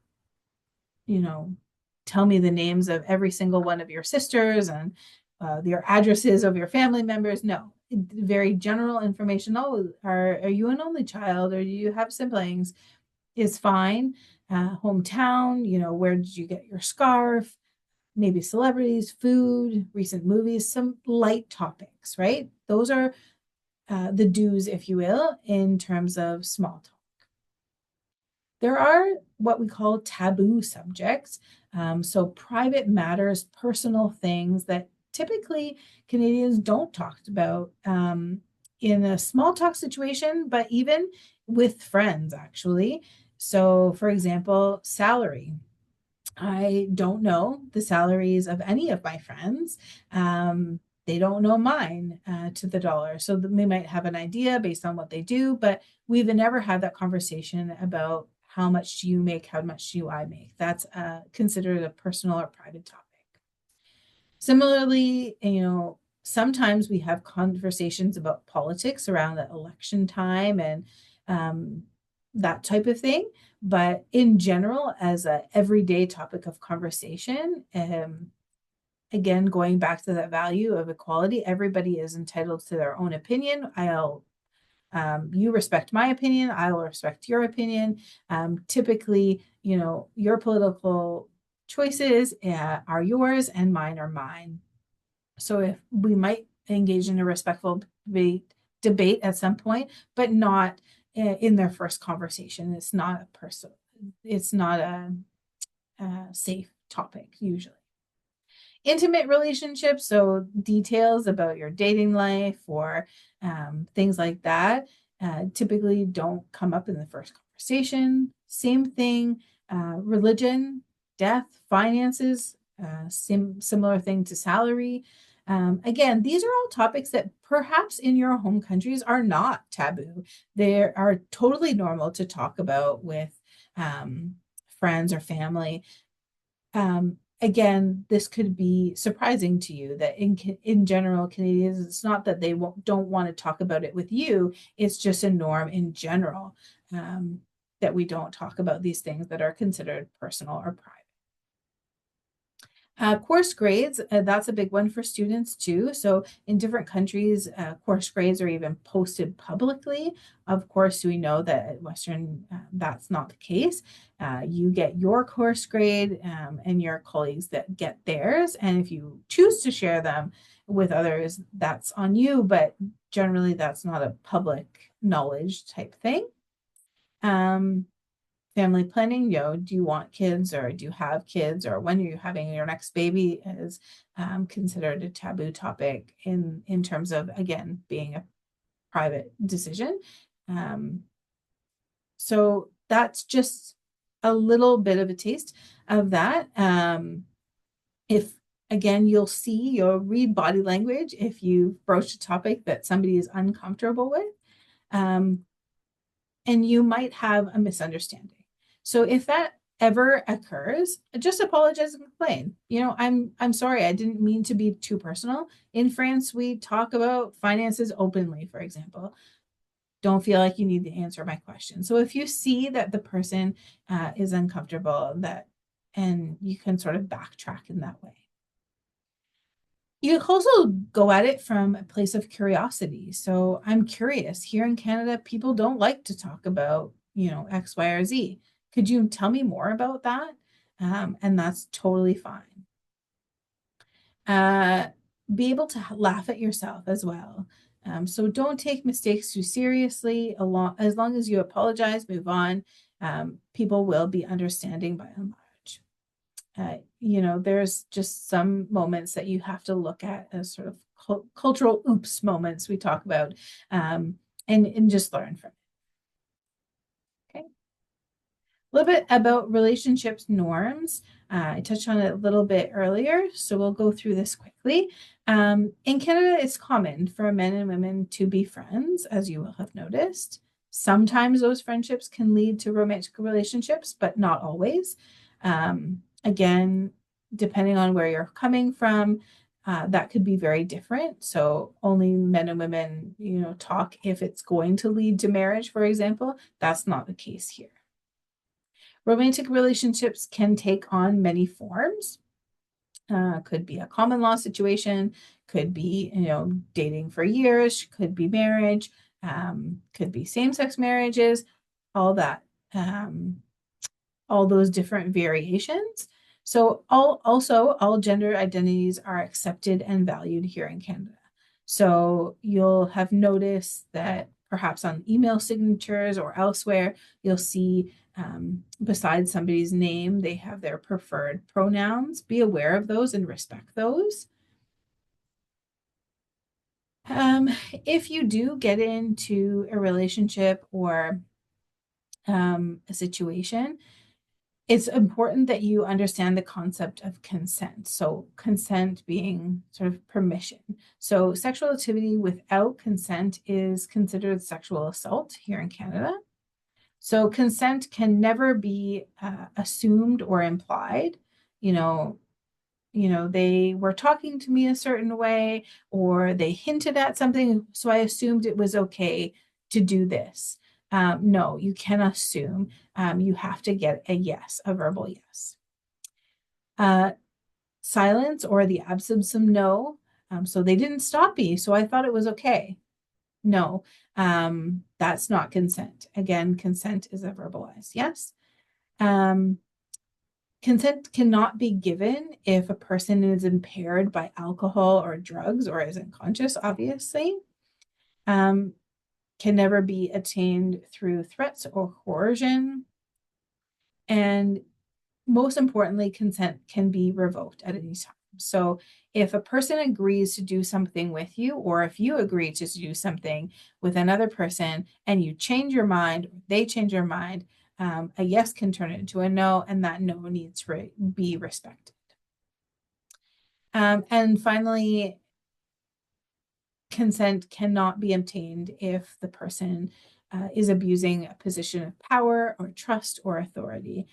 tell me the names of every single one of your sisters and your addresses of your family members. No, very general information. Oh, are you an only child, or do you have siblings? Is fine. Hometown, where did you get your scarf? Maybe celebrities, food, recent movies, some light topics, right? Those are the do's, if you will, in terms of small talk. There are what we call taboo subjects. So private matters, personal things that typically Canadians don't talk about in a small talk situation, but even with friends, actually. So, for example, salary. I don't know the salaries of any of my friends. They don't know mine to the dollar. So we might have an idea based on what they do, but we've never had that conversation about how much do you make, how much do I make. That's considered a personal or private topic. Similarly, sometimes we have conversations about politics around the election time and that type of thing. But in general, as a everyday topic of conversation, again, going back to that value of equality, everybody is entitled to their own opinion. You respect my opinion, I will respect your opinion. Typically, your political choices are yours and mine are mine. So if we might engage in a respectful debate at some point, but not in their first conversation. It's not a safe topic usually. Intimate relationships, so details about your dating life or things like that, typically don't come up in the first conversation. Same thing, religion, death, finances, Similar thing to salary. Again, these are all topics that perhaps in your home countries are not taboo. They are totally normal to talk about with friends or family. Again, this could be surprising to you that in general, Canadians, it's not that they don't want to talk about it with you. It's just a norm in general that we don't talk about these things that are considered personal or private. Course grades, that's a big one for students too. So in different countries, course grades are even posted publicly. Of course, we know that at Western, that's not the case. You get your course grade and your colleagues that get theirs. And if you choose to share them with others, that's on you. But generally, that's not a public knowledge type thing. Family planning, do you want kids or do you have kids, or when are you having your next baby is considered a taboo topic in terms of, again, being a private decision. So that's just a little bit of a taste of that. If again, you'll read body language if you broach a topic that somebody is uncomfortable with, and you might have a misunderstanding. So if that ever occurs, just apologize and complain. I'm sorry, I didn't mean to be too personal. In France, we talk about finances openly, for example. Don't feel like you need to answer my question. So if you see that the person is uncomfortable, and you can sort of backtrack in that way. You can also go at it from a place of curiosity. So I'm curious. Here in Canada, people don't like to talk about, X, Y, or Z. Could you tell me more about that? And that's totally fine. Be able to laugh at yourself as well. So don't take mistakes too seriously. As long as you apologize, move on. People will be understanding by and large. There's just some moments that you have to look at as sort of cultural oops moments we talk about, and just learn from it. Okay. A little bit about relationships norms. I touched on it a little bit earlier, so we'll go through this quickly. In Canada, it's common for men and women to be friends, as you will have noticed. Sometimes those friendships can lead to romantic relationships, but not always. Again, depending on where you're coming from, that could be very different. So only men and women, talk if it's going to lead to marriage, for example. That's not the case here. Romantic relationships can take on many forms. Could be a common law situation, could be, dating for years, could be marriage, could be same-sex marriages, all that, all those different variations. So all gender identities are accepted and valued here in Canada. So you'll have noticed that perhaps on email signatures or elsewhere, you'll see besides somebody's name, they have their preferred pronouns. Be aware of those and respect those. If you do get into a relationship or a situation, it's important that you understand the concept of consent. So consent being sort of permission. So sexual activity without consent is considered sexual assault here in Canada. So consent can never be assumed or implied. They were talking to me a certain way, or they hinted at something, so I assumed it was okay to do this. No, you can assume. You have to get a yes, a verbal yes. Silence or the absence of no. So they didn't stop me, so I thought it was okay. No, that's not consent. Again, consent is a verbalized yes. Consent cannot be given if a person is impaired by alcohol or drugs or isn't conscious, obviously. Can never be attained through threats or coercion. And most importantly, consent can be revoked at any time. So if a person agrees to do something with you, or if you agree to do something with another person and you change your mind, or they change their mind, a yes can turn into a no, and that no needs to be respected. And finally, consent cannot be obtained if the person is abusing a position of power or trust or authority.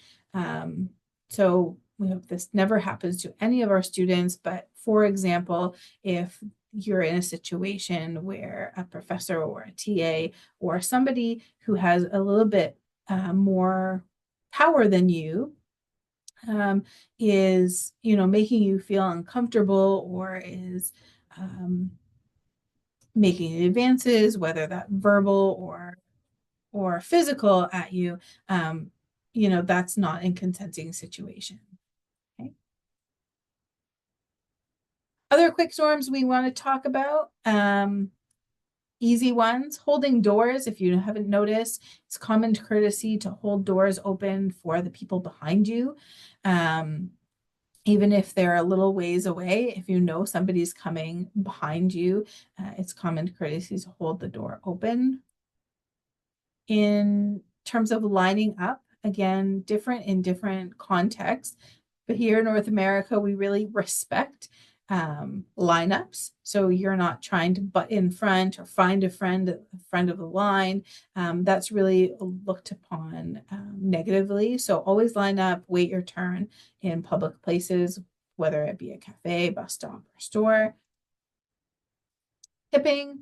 So we hope this never happens to any of our students, but for example, if you're in a situation where a professor or a TA or somebody who has a little bit more power than you is, making you feel uncomfortable or is making advances, whether that verbal or physical at you, that's not a consenting situation. Okay. Other quick storms we want to talk about. Easy ones, holding doors. If you haven't noticed, it's common courtesy to hold doors open for the people behind you. Even if they're a little ways away, if you know somebody's coming behind you, it's common courtesy to hold the door open. In terms of lining up, again, different in different contexts, but here in North America, we really respect lineups. So you're not trying to butt in front or find a friend at the front of the line. That's really looked upon negatively. So always line up, wait your turn in public places, whether it be a cafe, bus stop, or store. Tipping.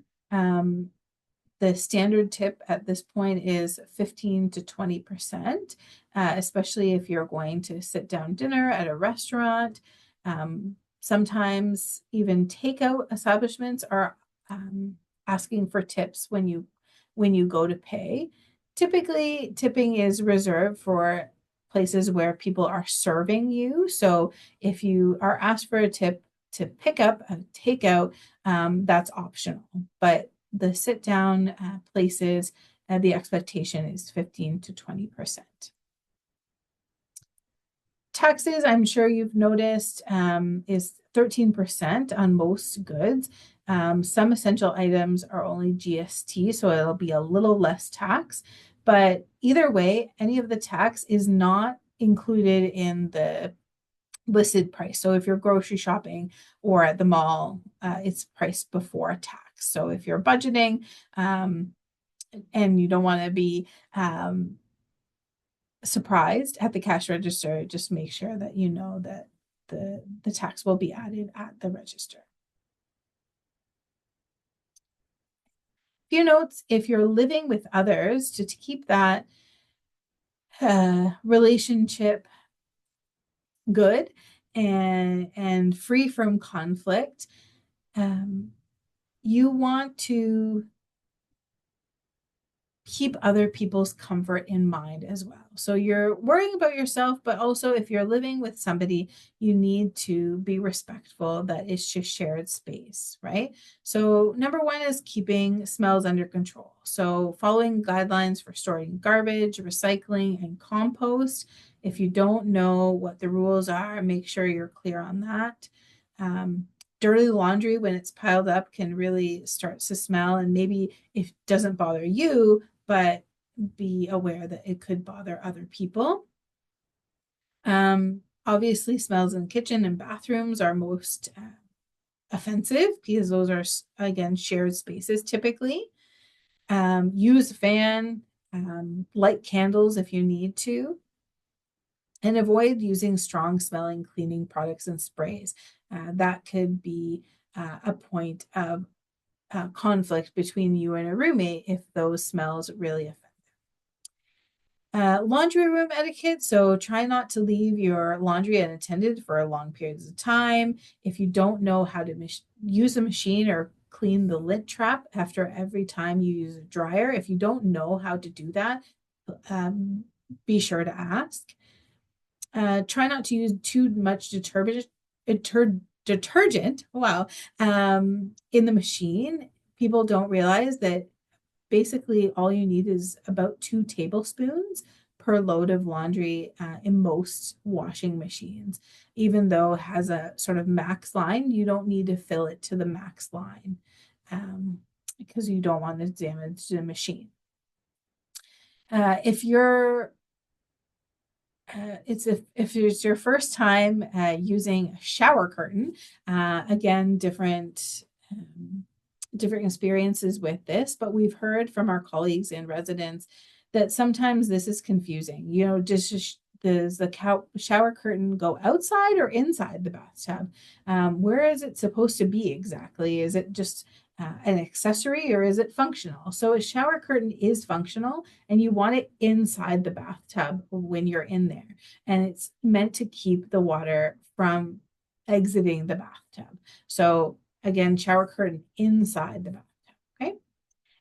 The standard tip at this point is 15 to 20%, especially if you're going to sit down dinner at a restaurant. Sometimes even takeout establishments are asking for tips when you go to pay. Typically, tipping is reserved for places where people are serving you. So if you are asked for a tip to pick up a takeout, that's optional. But the sit down places, the expectation is 15 to 20%. Taxes, I'm sure you've noticed, is 13% on most goods. Some essential items are only GST, so it'll be a little less tax. But either way, any of the tax is not included in the listed price. So if you're grocery shopping or at the mall, it's priced before tax. So if you're budgeting and you don't want to be surprised at the cash register, just make sure that you know that the tax will be added at the register. Few notes: if you're living with others, to keep that relationship good and free from conflict, you want to keep other people's comfort in mind as well. So you're worrying about yourself, but also if you're living with somebody, you need to be respectful that it's just shared space, right? So number one is keeping smells under control. So following guidelines for storing garbage, recycling, and compost. If you don't know what the rules are, make sure you're clear on that. Dirty laundry, when it's piled up, can really start to smell, and maybe it doesn't bother you, but be aware that it could bother other people. Obviously, smells in kitchen and bathrooms are most offensive because those are, again, shared spaces typically. Use a fan, light candles if you need to, and avoid using strong smelling cleaning products and sprays. That could be a point of conflict between you and a roommate if those smells really affect them. Laundry room etiquette. So try not to leave your laundry unattended for long periods of time. If you don't know how to use a machine or clean the lint trap after every time you use a dryer, if you don't know how to do that, be sure to ask. Try not to use too much detergent. Wow. In the machine, people don't realize that basically all you need is about 2 tablespoons per load of laundry in most washing machines. Even though it has a sort of max line, you don't need to fill it to the max line because you don't want to damage the machine. If you're It's if it's your first time using a shower curtain, again, different experiences with this, but we've heard from our colleagues and residents that sometimes this is confusing. You know, does the shower curtain go outside or inside the bathtub? Where is it supposed to be exactly? Is it just an accessory or is it functional? So a shower curtain is functional and you want it inside the bathtub when you're in there. And it's meant to keep the water from exiting the bathtub. So again, shower curtain inside the bathtub, okay?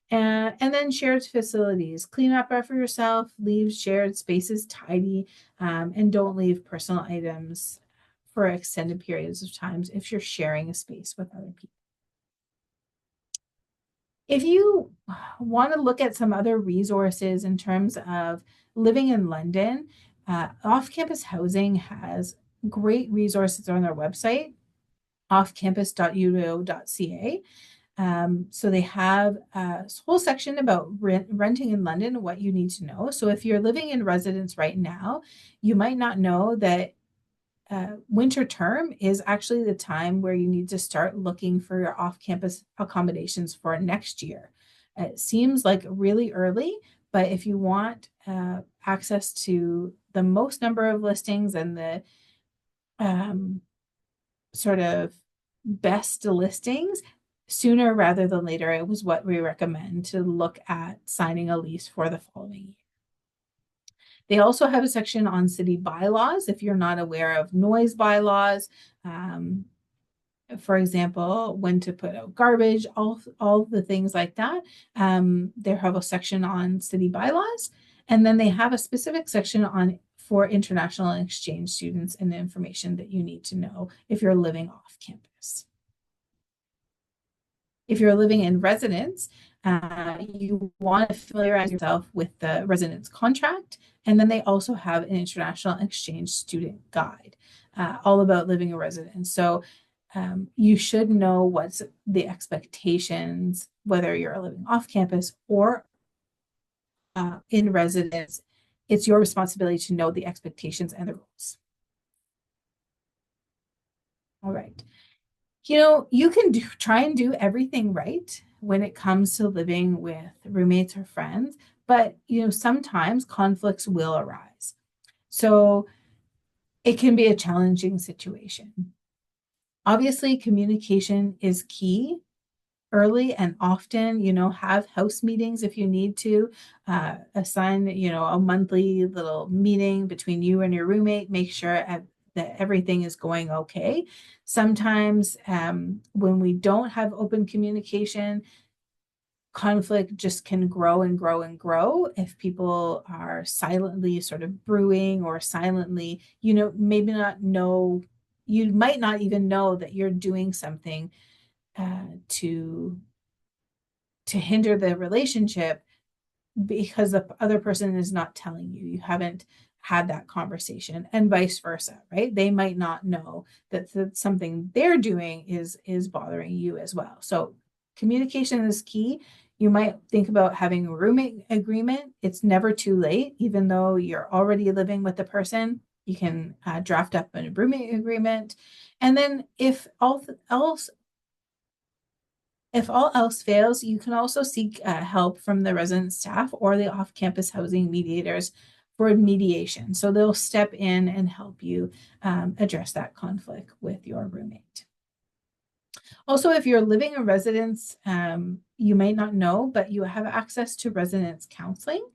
And then shared facilities. Clean up after yourself, leave shared spaces tidy, and don't leave personal items for extended periods of times if you're sharing a space with other people. If you want to look at some other resources in terms of living in London, off-campus housing has great resources on their website, offcampus.uo.ca. So they have a whole section about renting in London, what you need to know. So if you're living in residence right now, you might not know that winter term is actually the time where you need to start looking for your off-campus accommodations for next year. It seems like really early, but if you want access to the most number of listings and the sort of best listings, sooner rather than later, it was what we recommend to look at signing a lease for the following year. They also have a section on city bylaws if you're not aware of noise bylaws. For example, when to put out garbage, all the things like that. They have a section on city bylaws, and then they have a specific section on for international and exchange students and the information that you need to know if you're living off campus. If you're living in residence, you want to familiarize yourself with the residence contract. And then they also have an international exchange student guide, all about living in residence. So you should know what's the expectations, whether you're living off campus or in residence. It's your responsibility to know the expectations and the rules. All right. You know, you can try and do everything right when it comes to living with roommates or friends, but sometimes conflicts will arise. So it can be a challenging situation. Obviously, communication is key early and often. Have house meetings if you need to. Assign, a monthly little meeting between you and your roommate. Make sure that everything is going okay. Sometimes when we don't have open communication, conflict just can grow and grow and grow if people are silently sort of brewing or silently, maybe not know, you might not even know that you're doing something to hinder the relationship because the other person is not telling you. You haven't had that conversation, and vice versa, right? They might not know that something they're doing is bothering you as well. So communication is key. You might think about having a roommate agreement. It's never too late, even though you're already living with the person. You can draft up a roommate agreement, and then if all else fails, you can also seek help from the resident staff or the off-campus housing mediators for mediation. So they'll step in and help you address that conflict with your roommate. Also, if you're living in residence, you may not know, but you have access to residence counseling.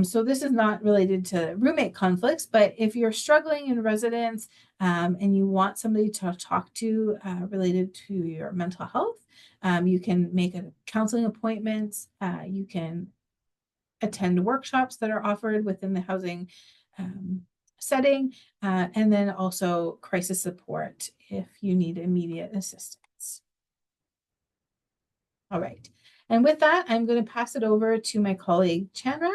So this is not related to roommate conflicts, but if you're struggling in residence and you want somebody to talk to related to your mental health, you can make a counseling appointment. You can attend workshops that are offered within the housing setting, and then also crisis support if you need immediate assistance. All right. And with that, I'm going to pass it over to my colleague, Chandra,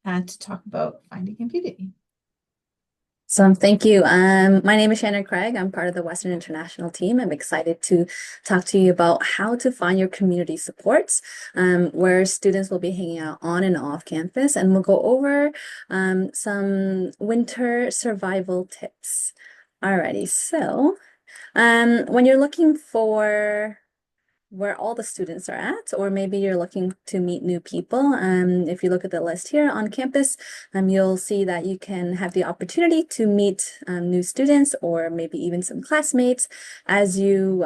to talk about finding impunity. So thank you. My name is Shannon Craig. I'm part of the Western International team. I'm excited to talk to you about how to find your community supports, where students will be hanging out on and off campus, and we'll go over some winter survival tips. Alrighty, so when you're looking for where all the students are at, or maybe you're looking to meet new people. If you look at the list here on campus, you'll see that you can have the opportunity to meet new students or maybe even some classmates as you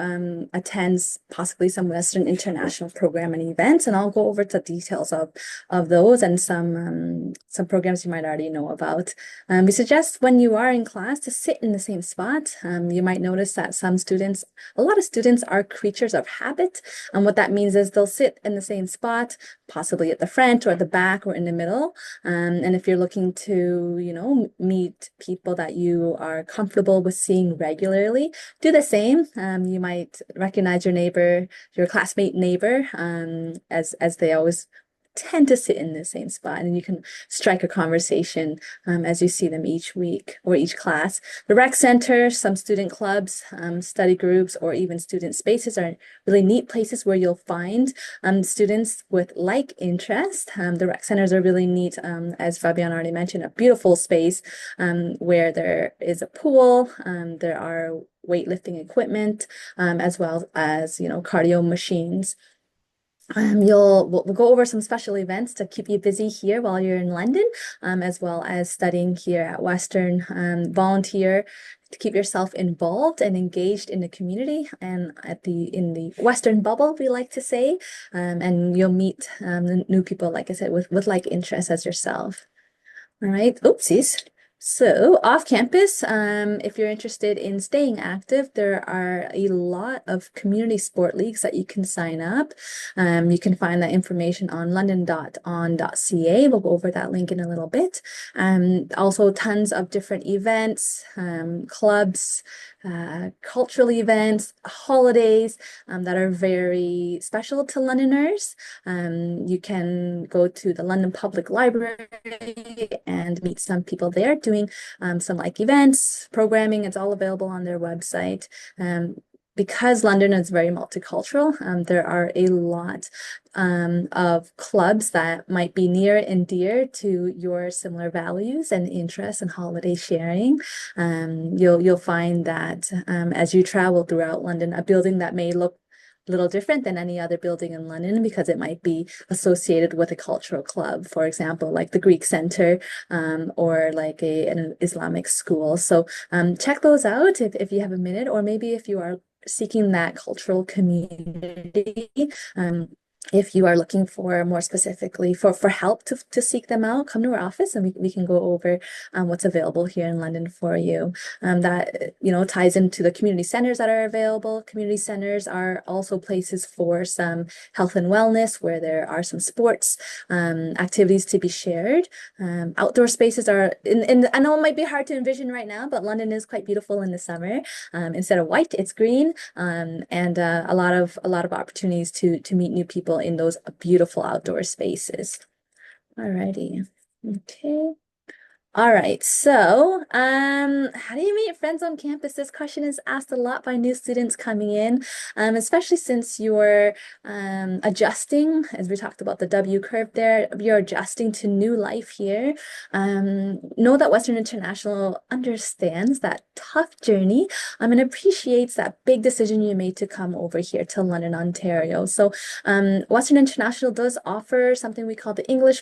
attend possibly some Western International program and events. And I'll go over the details of those and some programs you might already know about. We suggest when you are in class to sit in the same spot. You might notice that a lot of students are creatures of habit. And what that means is they'll sit in the same spot, possibly at the front or at the back or in the middle. And if you're looking to, meet people that you are comfortable with seeing regularly, do the same. You might recognize your neighbor, your classmate neighbor, as they always tend to sit in the same spot, and you can strike a conversation as you see them each week or each class. The rec center, some student clubs, study groups, or even student spaces are really neat places where you'll find students with like interest. The rec centers are really neat, as Fabian already mentioned, a beautiful space where there is a pool, there are weightlifting equipment, as well as, cardio machines. We'll go over some special events to keep you busy here while you're in London, as well as studying here at Western. Volunteer to keep yourself involved and engaged in the community and in the Western bubble, we like to say. And you'll meet new people, like I said, with like interests as yourself. All right, oopsies. So off campus, if you're interested in staying active, there are a lot of community sport leagues that you can sign up. You can find that information on london.on.ca. We'll go over that link in a little bit. Also tons of different events, clubs, cultural events, holidays that are very special to Londoners. You can go to the London Public Library and meet some people there doing some like events, programming. It's all available on their website. Because London is very multicultural, there are a lot of clubs that might be near and dear to your similar values and interests and holiday sharing. You'll find that as you travel throughout London, a building that may look little different than any other building in London because it might be associated with a cultural club, for example, like the Greek Center or like an Islamic school. So check those out if you have a minute, or maybe if you are seeking that cultural community. If you are looking for more specifically for help to seek them out, come to our office and we can go over what's available here in London for you. That ties into the community centers that are available. Community centers are also places for some health and wellness where there are some sports activities to be shared. Outdoor spaces are I know it might be hard to envision right now, but London is quite beautiful in the summer. Instead of white, it's green, and a lot of opportunities to meet new people in those beautiful outdoor spaces. Alrighty. Okay. All right, so how do you meet friends on campus? This question is asked a lot by new students coming in, especially since you're adjusting, as we talked about the W curve there, you're adjusting to new life here. Know that Western International understands that tough journey and appreciates that big decision you made to come over here to London, Ontario. So Western International does offer something we call the English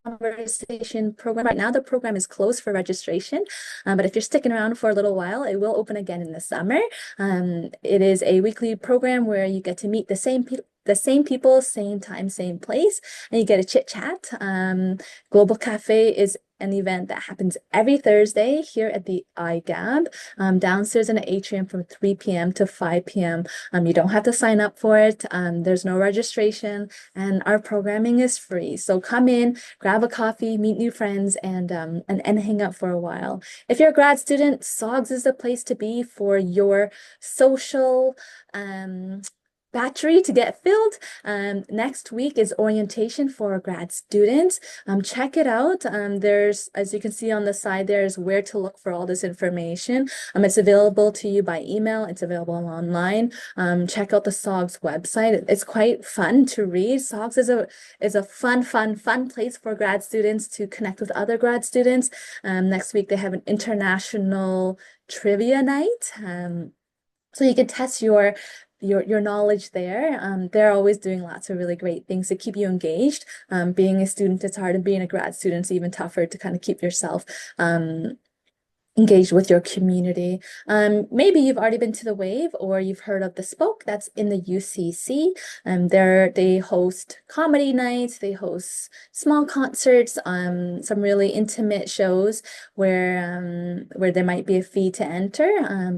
Conversation program. Right now, the program is closed for registration, but if you're sticking around for a little while, it will open again in the summer. It is a weekly program where you get to meet the same people, same time, same place, and you get a chit chat. Global Cafe is an event that happens every Thursday here at the iGab, downstairs in the atrium from 3 p.m. to 5 p.m. You don't have to sign up for it. There's no registration, and our programming is free. So come in, grab a coffee, meet new friends, and hang out for a while. If you're a grad student, SOGS is the place to be for your social battery to get filled. Next week is orientation for grad students. Check it out. There's, as you can see on the side, there's where to look for all this information. It's available to you by email. It's available online. Check out the SOGS website. It's quite fun to read. SOGS is a fun place for grad students to connect with other grad students. Next week, they have an international trivia night. So you can test your knowledge there. They're always doing lots of really great things to keep you engaged. Being a student is hard, and being a grad student is even tougher to kind of keep yourself engaged with your community. Maybe you've already been to the Wave, or you've heard of the Spoke. That's in the UCC. They host comedy nights, they host small concerts, some really intimate shows where there might be a fee to enter.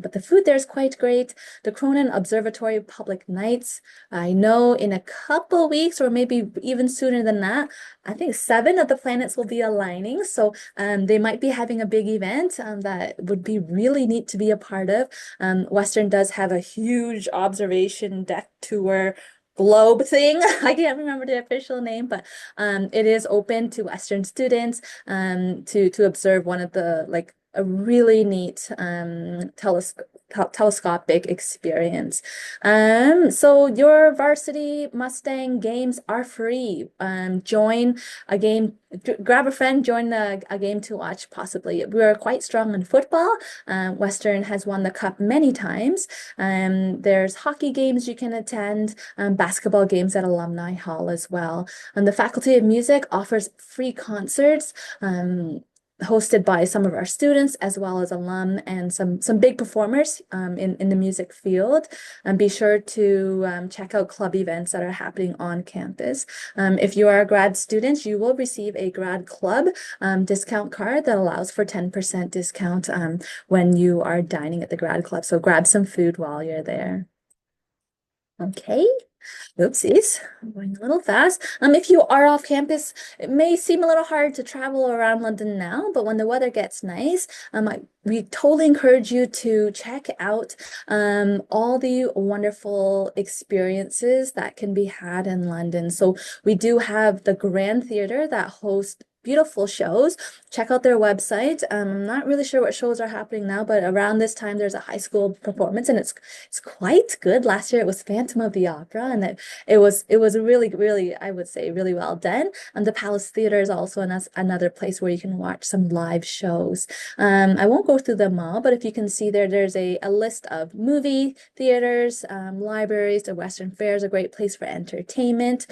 But the food there is quite great. The Cronin Observatory Public Nights. I know in a couple weeks, or maybe even sooner than that, I think 7 of the planets will be aligning. So they might be having a big event that would be really neat to be a part of. Western does have a huge observation deck tour globe thing. I can't remember the official name, but it is open to Western students to observe one of the, like, a really neat telescopic experience. So your Varsity Mustang games are free. Join a game, grab a friend, join a game to watch, possibly. We are quite strong in football. Western has won the cup many times. There's hockey games you can attend, basketball games at Alumni Hall as well. And the Faculty of Music offers free concerts, hosted by some of our students as well as alum and some big performers in the music field. And be sure to check out club events that are happening on campus. If you are a grad student, you will receive a grad club discount card that allows for 10% discount when you are dining at the grad club. So grab some food while you're there. Okay. Oopsies, I'm going a little fast. If you are off campus, it may seem a little hard to travel around London now, but when the weather gets nice, we totally encourage you to check out all the wonderful experiences that can be had in London. So we do have the Grand Theatre that hosts beautiful shows. Check out their website. I'm not really sure what shows are happening now, but around this time there's a high school performance, and it's quite good. Last year it was Phantom of the Opera, and it was really, I would say, really well done. And the Palace Theatre is also another place where you can watch some live shows. I won't go through them all, but if you can see there's a list of movie theaters, libraries. The Western Fair is a great place for entertainment.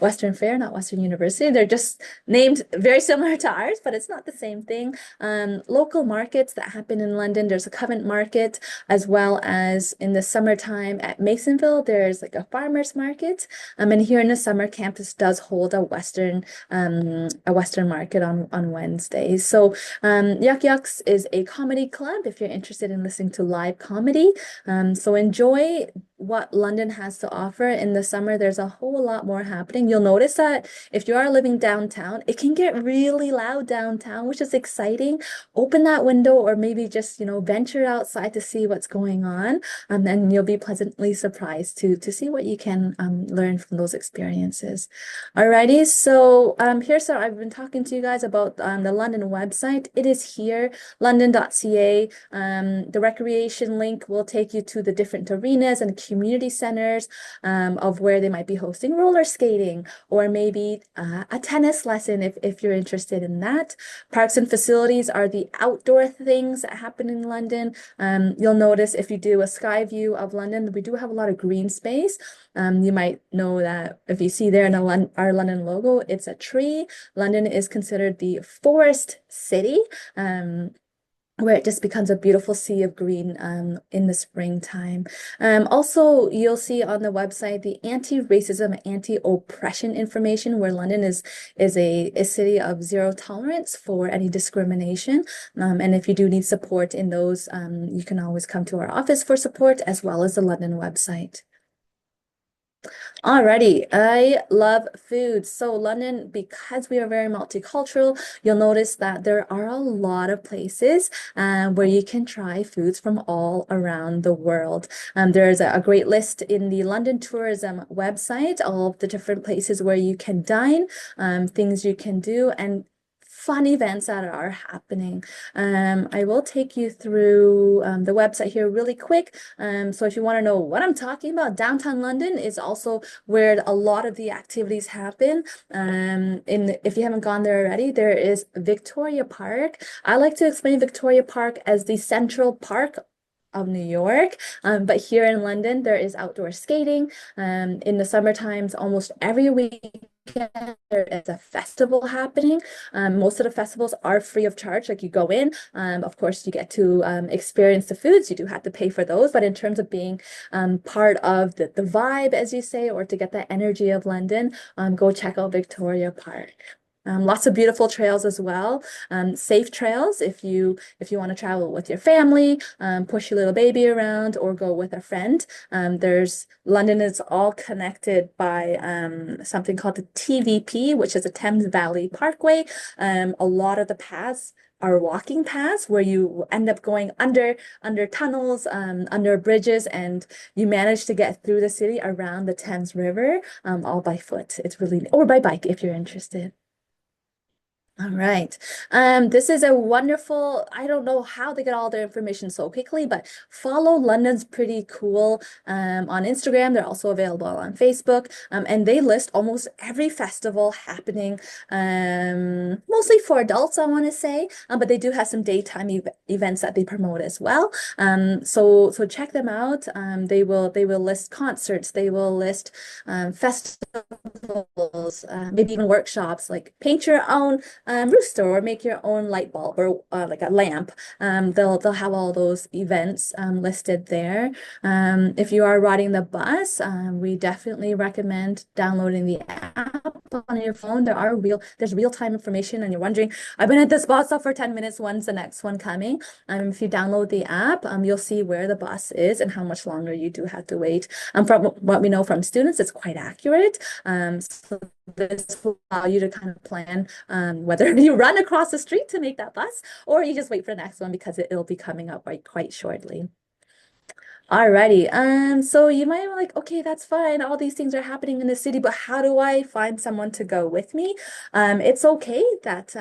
Western Fair, not Western University. They're just named very similar to ours, but it's not the same thing. Local markets that happen in London. There's a Covent Market, as well as in the summertime at Masonville, there's like a farmer's market. And here in the summer, campus does hold a Western market on Wednesdays. So Yuck Yucks is a comedy club if you're interested in listening to live comedy. So enjoy what London has to offer. In the summer, there's a whole lot more happening. You'll notice that if you are living downtown, it can get really loud downtown, which is exciting. Open that window, or maybe just, venture outside to see what's going on. And you'll be pleasantly surprised to see what you can learn from those experiences. Alrighty, so I've been talking to you guys about the London website. It is here, london.ca. The recreation link will take you to the different arenas and community centers of where they might be hosting roller skating, or maybe a tennis lesson if you're interested in that. Parks and facilities are the outdoor things that happen in London. You'll notice if you do a sky view of London, we do have a lot of green space. You might know that if you see there in our London logo, it's a tree. London is considered the forest city, where it just becomes a beautiful sea of green in the springtime. Also, you'll see on the website the anti-racism, anti-oppression information, where London is a city of zero tolerance for any discrimination. And if you do need support in those, you can always come to our office for support, as well as the London website. Alrighty, I love food. So London, because we are very multicultural, you'll notice that there are a lot of places where you can try foods from all around the world. There's a great list in the London Tourism website, all of the different places where you can dine, things you can do, and fun events that are happening. I will take you through the website here really quick. So if you want to know what I'm talking about, downtown London is also where a lot of the activities happen. If you haven't gone there already, there is Victoria Park. I like to explain Victoria Park as the Central Park of New York. But here in London, there is outdoor skating. In the summer times, almost every weekend there is a festival happening. Most of the festivals are free of charge, like you go in. Of course, you get to experience the foods. You do have to pay for those, but in terms of being part of the vibe, as you say, or to get that energy of London, go check out Victoria Park. Lots of beautiful trails as well. Safe trails if you want to travel with your family, push your little baby around, or go with a friend. London is all connected by something called the TVP, which is the Thames Valley Parkway. A lot of the paths are walking paths where you end up going under tunnels, under bridges, and you manage to get through the city around the Thames River, all by foot. Or by bike if you're interested. All right. This is a wonderful, I don't know how they get all their information so quickly, but Follow London's pretty cool on Instagram. They're also available on Facebook. And they list almost every festival happening, mostly for adults, I want to say. But they do have some daytime events that they promote as well. So check them out. They will list concerts, they will list festivals, maybe even workshops like paint your own rooster or make your own light bulb or like a lamp. They'll have all those events listed there. If you are riding the bus, we definitely recommend downloading the app on your phone. There's real-time information, and you're wondering, I've been at this bus stop for 10 minutes. When's the next one coming? If you download the app, you'll see where the bus is and how much longer you do have to wait. From what we know from students, it's quite accurate. So this will allow you to kind of plan whether you run across the street to make that bus or you just wait for the next one because it'll be coming up quite shortly. Alrighty. So you might be like, okay, that's fine. All these things are happening in the city, but how do I find someone to go with me? It's okay that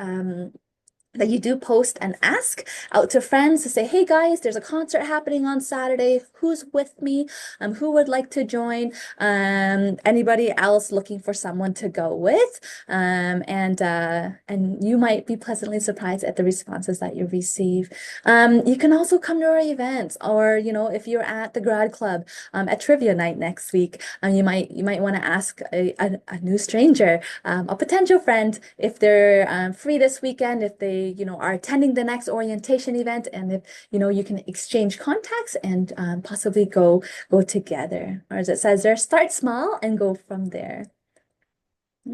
you do post and ask out to friends to say, hey guys, there's a concert happening on Saturday. Who's with me? Who would like to join? Anybody else looking for someone to go with? And you might be pleasantly surprised at the responses that you receive. You can also come to our events, or if you're at the grad club at trivia night next week, you might want to ask a new stranger, a potential friend, if they're free this weekend, if they are attending the next orientation event, and if you can exchange contacts and possibly go together. Or as it says there, start small and go from there.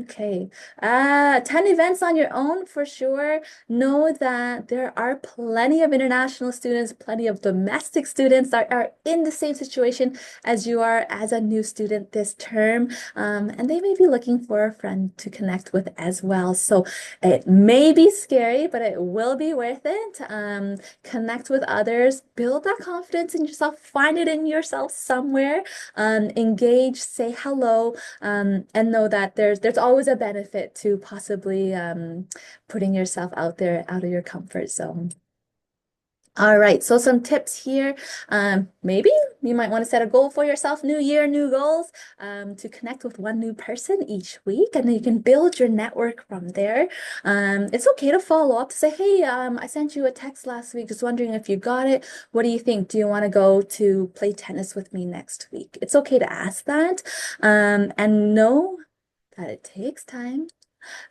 Okay. 10 events on your own for sure. Know that there are plenty of international students, plenty of domestic students that are in the same situation as you are as a new student this term. And they may be looking for a friend to connect with as well. So it may be scary, but it will be worth it. Connect with others, build that confidence in yourself, find it in yourself somewhere. Engage, say hello, and know that there's always a benefit to possibly putting yourself out there, out of your comfort zone. All right, so some tips here. Maybe you might want to set a goal for yourself, new year, new goals, to connect with one new person each week, and then you can build your network from there. It's okay to follow up to say, hey, I sent you a text last week, just wondering if you got it. What do you think? Do you want to go to play tennis with me next week? It's okay to ask that, and know that it takes time.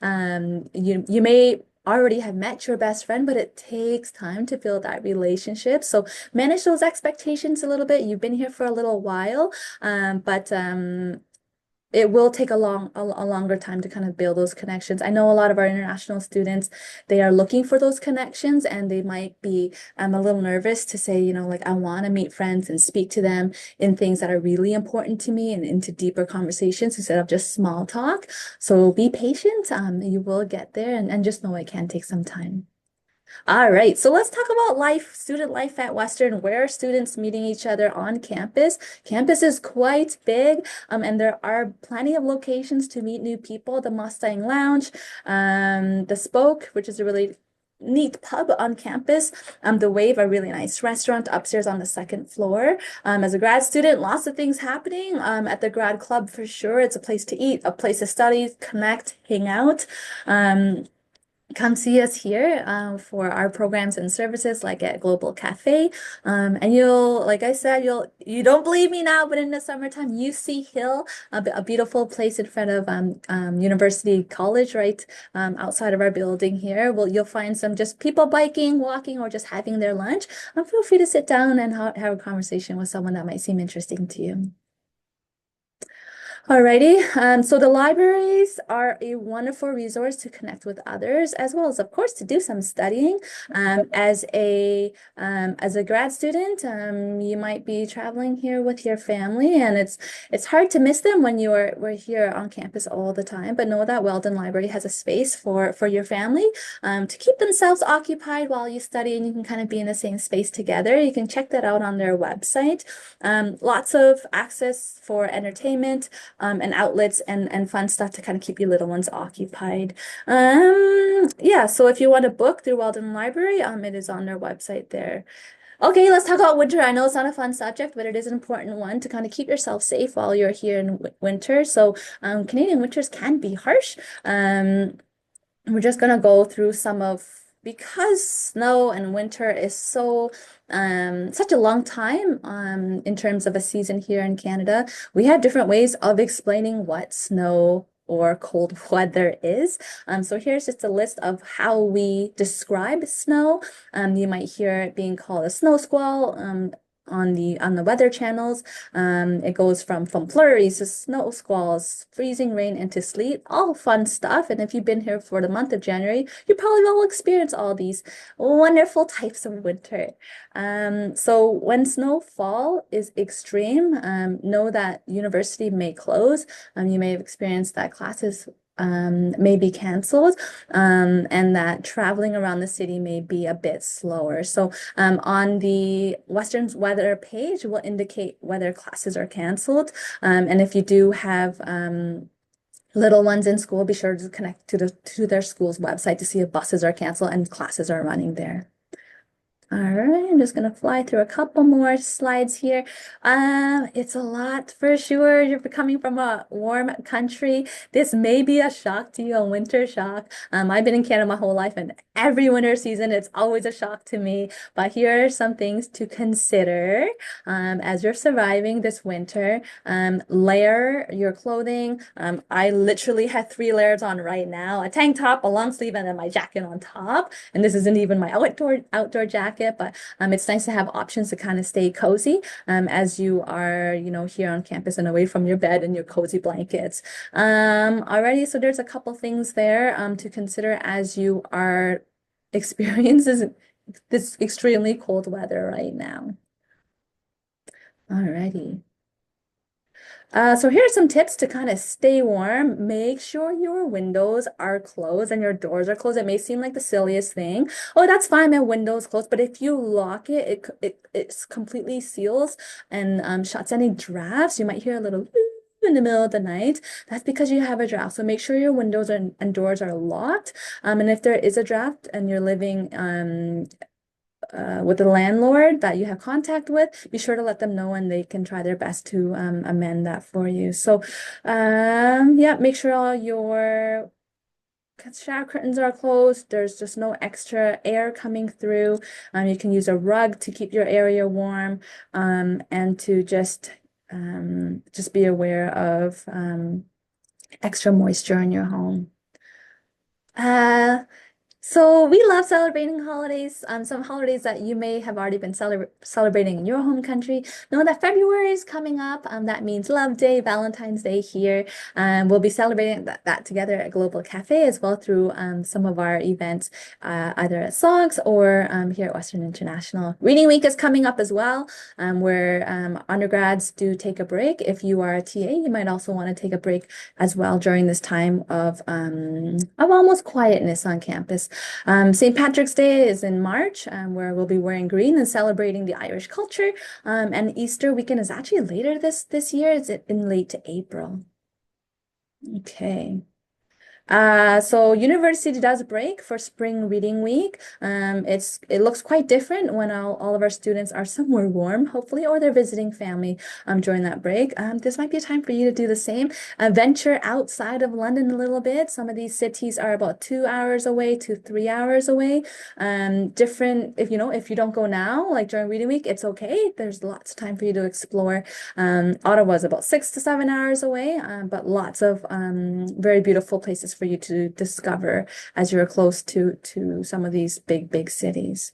You may already have met your best friend, but it takes time to build that relationship. So manage those expectations a little bit. You've been here for a little while, but it will take a longer time to kind of build those connections. I know a lot of our international students, they are looking for those connections and they might be a little nervous to say, you know, like I want to meet friends and speak to them in things that are really important to me and into deeper conversations instead of just small talk. So be patient. You will get there and just know it can take some time. All right, so let's talk about life, student life at Western. Where are students meeting each other on campus? Campus is quite big, and there are plenty of locations to meet new people. The Mustang Lounge, the Spoke, which is a really neat pub on campus, the Wave, a really nice restaurant upstairs on the second floor. As a grad student, lots of things happening at the grad club for sure. It's a place to eat, a place to study, connect, hang out. Come see us here for our programs and services like at Global Cafe. And you'll, like I said, you don't believe me now, but in the summertime, UC Hill, a beautiful place in front of University College, right outside of our building here. Well, you'll find some just people biking, walking, or just having their lunch. Feel free to sit down and have a conversation with someone that might seem interesting to you. Alrighty, so the libraries are a wonderful resource to connect with others, as well as, of course, to do some studying. As a grad student, you might be traveling here with your family, and it's hard to miss them when we're here on campus all the time. But know that Weldon Library has a space for your family to keep themselves occupied while you study, and you can kind of be in the same space together. You can check that out on their website. Lots of access for entertainment. And outlets and fun stuff to kind of keep your little ones occupied. Yeah, so if you want a book through Weldon Library, it is on their website there. Okay, let's talk about winter. I know it's not a fun subject, but it is an important one to kind of keep yourself safe while you're here in winter. So Canadian winters can be harsh. We're just gonna go through some of because snow and winter is such a long time in terms of a season here in Canada. We have different ways of explaining what snow or cold weather is. So here's just a list of how we describe snow. You might hear it being called a snow squall. On the weather channels. It goes from flurries to snow squalls, freezing rain into sleet, all fun stuff. And if you've been here for the month of January, you probably will experience all these wonderful types of winter. So when snowfall is extreme, know that university may close. You may have experienced that classes may be canceled and that traveling around the city may be a bit slower. So on the Western's weather page will indicate whether classes are canceled. And if you do have little ones in school, be sure to connect to their school's website to see if buses are canceled and classes are running there. All right, I'm just gonna fly through a couple more slides here. It's a lot for sure. You're coming from a warm country. This may be a shock to you, a winter shock. I've been in Canada my whole life, and every winter season, it's always a shock to me. But here are some things to consider as you're surviving this winter. Layer your clothing. I literally have 3 layers on right now: a tank top, a long sleeve, and then my jacket on top. And this isn't even my outdoor jacket. But it's nice to have options to kind of stay cozy as you are, here on campus and away from your bed and your cozy blankets. Already, so there's a couple things there to consider as you are experiencing this extremely cold weather right now. Alrighty. So here are some tips to kind of stay warm. Make sure your windows are closed and your doors are closed. It may seem like the silliest thing. Oh, that's fine, my window's closed. But if you lock it, it completely seals and shuts any drafts. You might hear a little in the middle of the night. That's because you have a draft. So make sure your windows and doors are locked. And if there is a draft and you're living with the landlord that you have contact with, be sure to let them know and they can try their best to amend that for you. So yeah, make sure all your shower curtains are closed. There's just no extra air coming through. You can use a rug to keep your area warm and to just be aware of extra moisture in your home. So we love celebrating holidays. Some holidays that you may have already been celebrating in your home country. Know that February is coming up. That means Love Day, Valentine's Day here. We'll be celebrating that together at Global Cafe as well through some of our events, either at SOGS or here at Western International. Reading Week is coming up as well, where undergrads do take a break. If you are a TA, you might also want to take a break as well during this time of almost quietness on campus. St. Patrick's Day is in March, where we'll be wearing green and celebrating the Irish culture. And Easter weekend is actually later this year. It's in late April. Okay. So university does break for spring reading week. It looks quite different when all of our students are somewhere warm, hopefully, or they're visiting family during that break. This might be a time for you to do the same. Venture outside of London a little bit. Some of these cities are about 2 hours away to 3 hours away. If you don't go now, like during reading week, it's okay. There's lots of time for you to explore. Ottawa is about 6 to 7 hours away, but lots of very beautiful places for you to discover as you're close to some of these big cities.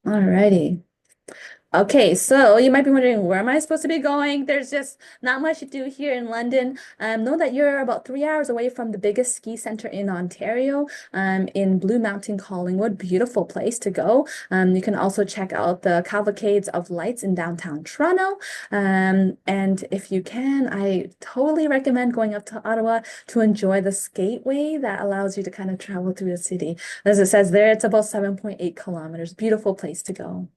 Alrighty. Okay, so you might be wondering, where am I supposed to be going? There's just not much to do here in London. Know that you're about 3 hours away from the biggest ski center in Ontario, in Blue Mountain Collingwood. Beautiful place to go. You can also check out the Cavalcades of Lights in downtown Toronto. And if you can, I totally recommend going up to Ottawa to enjoy the Skateway that allows you to kind of travel through the city. As it says there, it's about 7.8 kilometers. Beautiful place to go.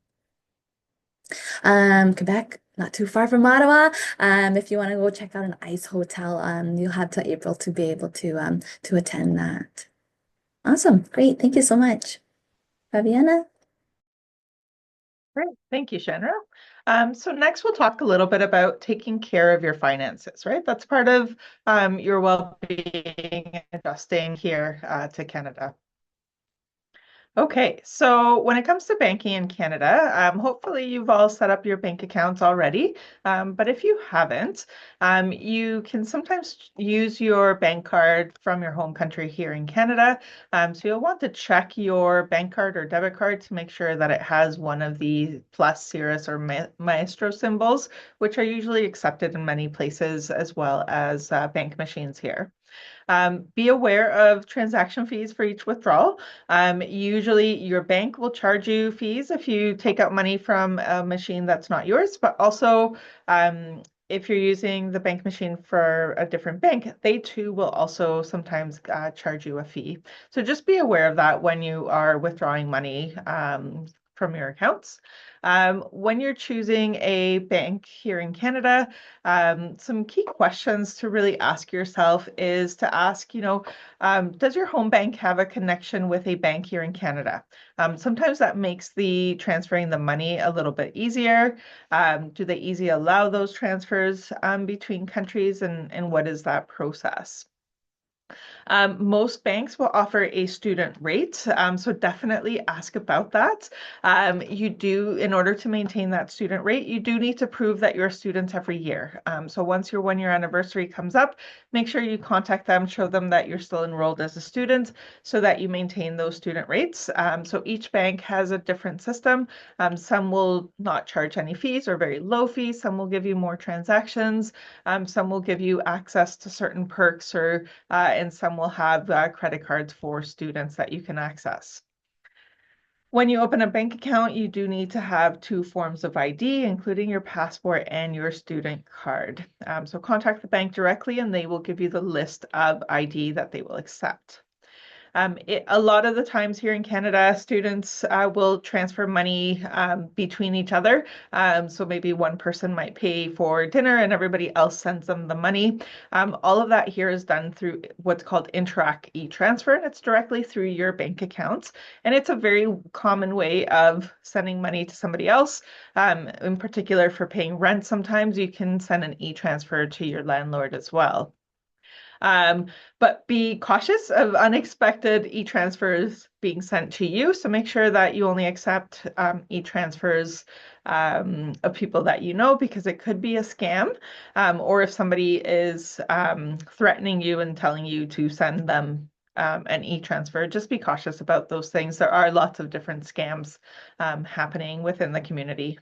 Quebec, not too far from Ottawa. If you want to go check out an ice hotel, you'll have till April to be able to attend that. Awesome. Great. Thank you so much. Fabiana? Great. Thank you, Shanra. So next we'll talk a little bit about taking care of your finances, right? That's part of your well-being adjusting here to Canada. Okay, so when it comes to banking in Canada, hopefully you've all set up your bank accounts already. But if you haven't, you can sometimes use your bank card from your home country here in Canada. So you'll want to check your bank card or debit card to make sure that it has one of the plus, Cirrus, or Maestro symbols, which are usually accepted in many places as well as bank machines here. Be aware of transaction fees for each withdrawal. Usually your bank will charge you fees if you take out money from a machine that's not yours, but also if you're using the bank machine for a different bank, they too will also sometimes charge you a fee. So just be aware of that when you are withdrawing money from your accounts. When you're choosing a bank here in Canada, some key questions to really ask yourself is to ask, does your home bank have a connection with a bank here in Canada? Sometimes that makes the transferring the money a little bit easier. Do they easily allow those transfers between countries, and what is that process? Most banks will offer a student rate, so definitely ask about that. In order to maintain that student rate, you do need to prove that you're a student every year. So once your 1-year anniversary comes up, make sure you contact them, show them that you're still enrolled as a student so that you maintain those student rates. So each bank has a different system. Some will not charge any fees or very low fees. Some will give you more transactions. Some will give you access to certain perks, and some will have credit cards for students that you can access. When you open a bank account, you do need to have 2 forms of ID, including your passport and your student card. So contact the bank directly and they will give you the list of ID that they will accept. A lot of the times here in Canada, students will transfer money between each other. So maybe one person might pay for dinner and everybody else sends them the money. All of that here is done through what's called Interac e-transfer, and it's directly through your bank accounts. And it's a very common way of sending money to somebody else. In particular, for paying rent, sometimes you can send an e-transfer to your landlord as well. But be cautious of unexpected e-transfers being sent to you. So make sure that you only accept e-transfers of people that you know, because it could be a scam, or if somebody is threatening you and telling you to send them and e-transfer. Just be cautious about those things. There are lots of different scams happening within the community.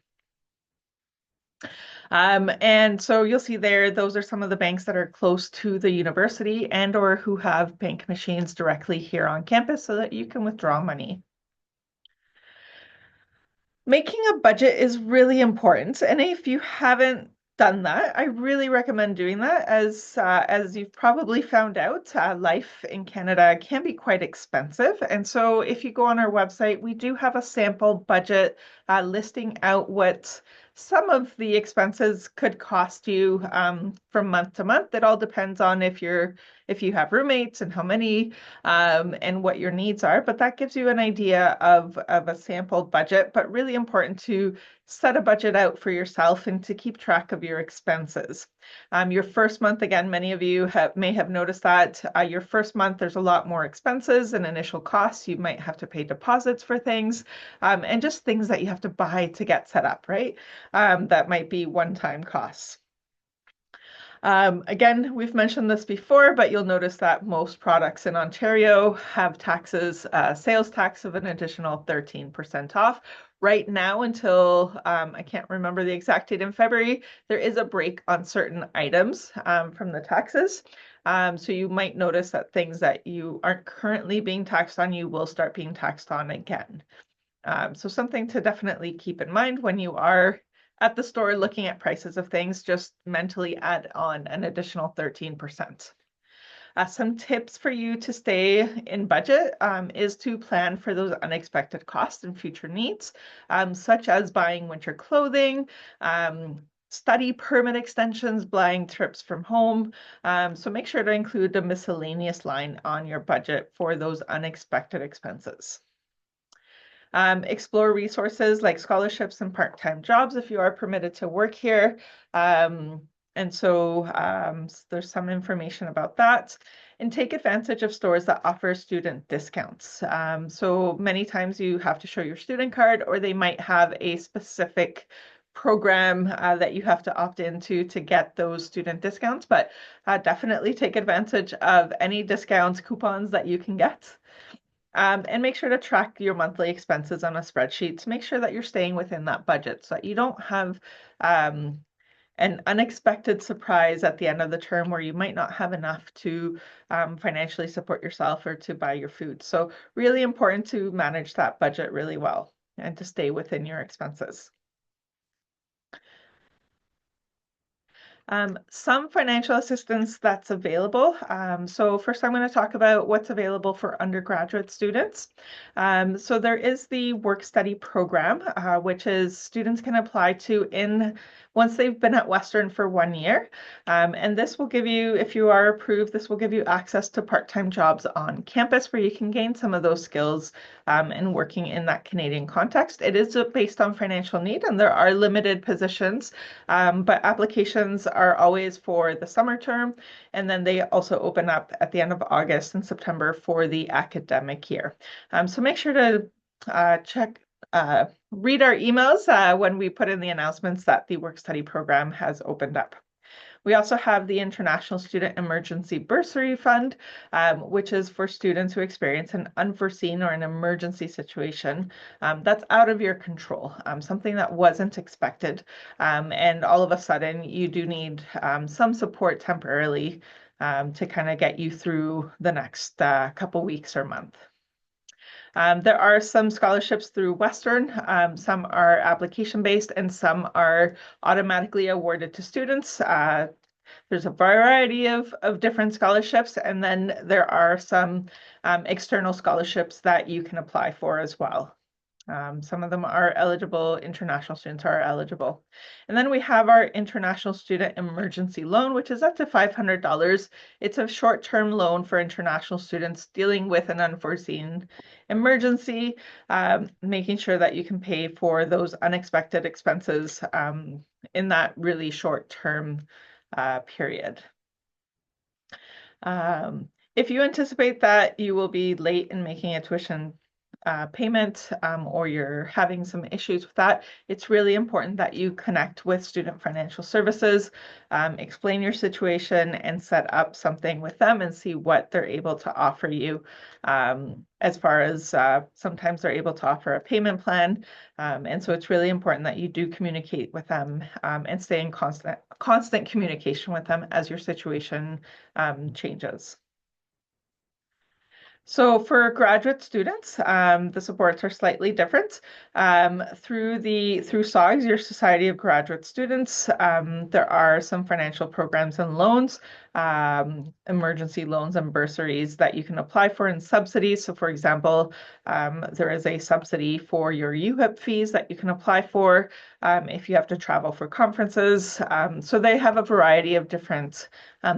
And so you'll see there, those are some of the banks that are close to the university and or who have bank machines directly here on campus so that you can withdraw money. Making a budget is really important, and if you haven't done that, I really recommend doing that. As you've probably found out, life in Canada can be quite expensive, and so if you go on our website, we do have a sample budget listing out what some of the expenses could cost you from month to month. It all depends on if you have roommates and how many and what your needs are, but that gives you an idea of a sampled budget, but really important to set a budget out for yourself and to keep track of your expenses. Your first month, again, many of you may have noticed that your first month, there's a lot more expenses and initial costs. You might have to pay deposits for things and just things that you have to buy to get set up, right? That might be one-time costs. Again, we've mentioned this before, but you'll notice that most products in Ontario have taxes, sales tax of an additional 13% off. Right now, until I can't remember the exact date in February, there is a break on certain items from the taxes. So you might notice that things that you aren't currently being taxed on, you will start being taxed on again. So something to definitely keep in mind when you are at the store looking at prices of things, just mentally add on an additional 13%. Some tips for you to stay in budget is to plan for those unexpected costs and future needs, such as buying winter clothing, study permit extensions, buying trips from home. So make sure to include a miscellaneous line on your budget for those unexpected expenses. Explore resources like scholarships and part-time jobs if you are permitted to work here. And so there's some information about that. And take advantage of stores that offer student discounts. So many times you have to show your student card, or they might have a specific program that you have to opt into to get those student discounts, but definitely take advantage of any discounts, coupons that you can get. And make sure to track your monthly expenses on a spreadsheet to make sure that you're staying within that budget so that you don't have an unexpected surprise at the end of the term where you might not have enough to financially support yourself or to buy your food. So really important to manage that budget really well and to stay within your expenses. Some financial assistance that's available. So first I'm going to talk about what's available for undergraduate students. So there is the work study program, which is students can apply to once they've been at Western for 1 year. And this will give you, if you are approved, this will give you access to part-time jobs on campus where you can gain some of those skills in working in that Canadian context. It is based on financial need and there are limited positions, but applications are always for the summer term, and then they also open up at the end of August and September for the academic year. So make sure to read our emails when we put in the announcements that the work study program has opened up. We also have the International Student Emergency Bursary Fund, which is for students who experience an unforeseen or an emergency situation that's out of your control, something that wasn't expected. And all of a sudden, you do need some support temporarily to kind of get you through the next couple weeks or month. There are some scholarships through Western, some are application-based and some are automatically awarded to students. There's a variety of different scholarships, and then there are some external scholarships that you can apply for as well. Some of them are eligible, international students are eligible. And then we have our International Student Emergency Loan, which is up to $500. It's a short-term loan for international students dealing with an unforeseen emergency, making sure that you can pay for those unexpected expenses in that really short-term period. If you anticipate that you will be late in making a tuition payment or you're having some issues with that, it's really important that you connect with Student Financial Services, explain your situation, and set up something with them and see what they're able to offer you. As far as sometimes they're able to offer a payment plan. And so it's really important that you do communicate with them and stay in constant communication with them as your situation changes. So for graduate students, the supports are slightly different. Through SOGS, your Society of Graduate Students, there are some financial programs and loans, emergency loans and bursaries that you can apply for, and subsidies. So for example, there is a subsidy for your UHIP fees that you can apply for if you have to travel for conferences. So they have a variety of different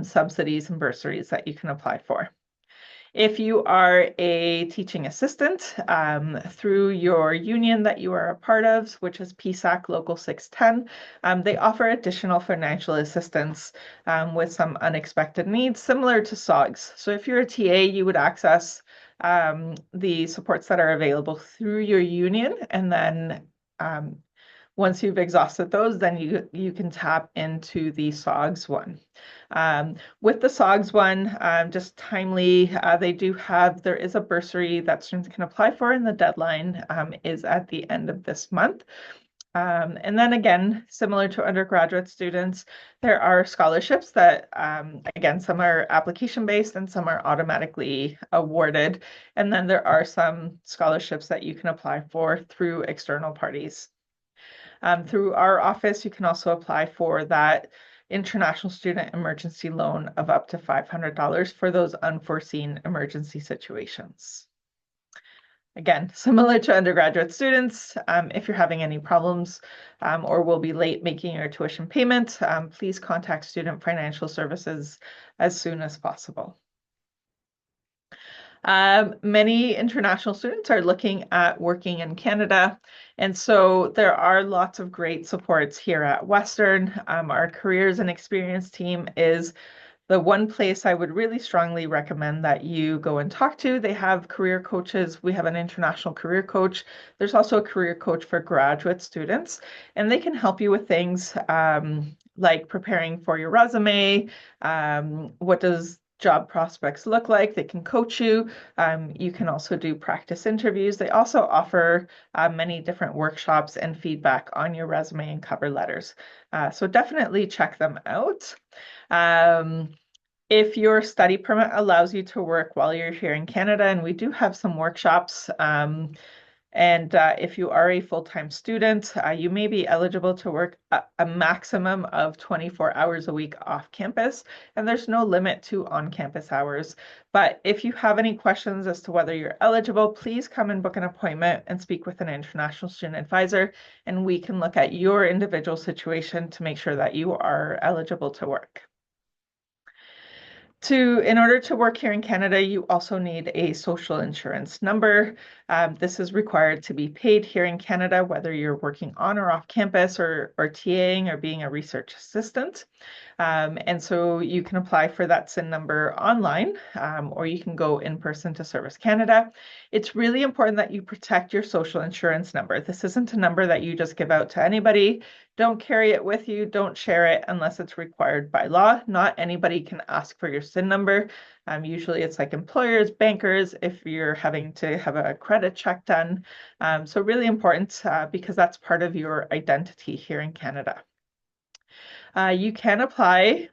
subsidies and bursaries that you can apply for. If you are a teaching assistant through your union that you are a part of, which is PSAC Local 610, they offer additional financial assistance with some unexpected needs, similar to SOGS. So if you're a TA, you would access the supports that are available through your union, and then once you've exhausted those, then you can tap into the SOGS one. With the SOGS one, just timely, there is a bursary that students can apply for, and the deadline is at the end of this month. And then again, similar to undergraduate students, there are scholarships that, again, some are application-based and some are automatically awarded. And then there are some scholarships that you can apply for through external parties. Through our office, you can also apply for that International Student Emergency Loan of up to $500 for those unforeseen emergency situations. Again, similar to undergraduate students, if you're having any problems or will be late making your tuition payment, please contact Student Financial Services as soon as possible. Many international students are looking at working in Canada, and so there are lots of great supports here at Western. Our careers and experience team is the one place I would really strongly recommend that you go and talk to. They have career coaches. We have an international career coach. There's also a career coach for graduate students, and they can help you with things like preparing for your resume. What does job prospects look like? They can coach you. You can also do practice interviews. They also offer many different workshops and feedback on your resume and cover letters. So definitely check them out. If your study permit allows you to work while you're here in Canada, and we do have some workshops, and if you are a full-time student, you may be eligible to work a maximum of 24 hours a week off campus, and there's no limit to on-campus hours. But if you have any questions as to whether you're eligible, please come and book an appointment and speak with an international student advisor, and we can look at your individual situation to make sure that you are eligible to work. In order to work here in Canada, you also need a social insurance number. This is required to be paid here in Canada, whether you're working on or off campus or TAing or being a research assistant. And so you can apply for that SIN number online, or you can go in person to Service Canada. It's really important that you protect your social insurance number. This isn't a number that you just give out to anybody. Don't carry it with you. Don't share it unless it's required by law. Not anybody can ask for your SIN number. Usually it's like employers, bankers, if you're having to have a credit check done. So really important because that's part of your identity here in Canada. You can apply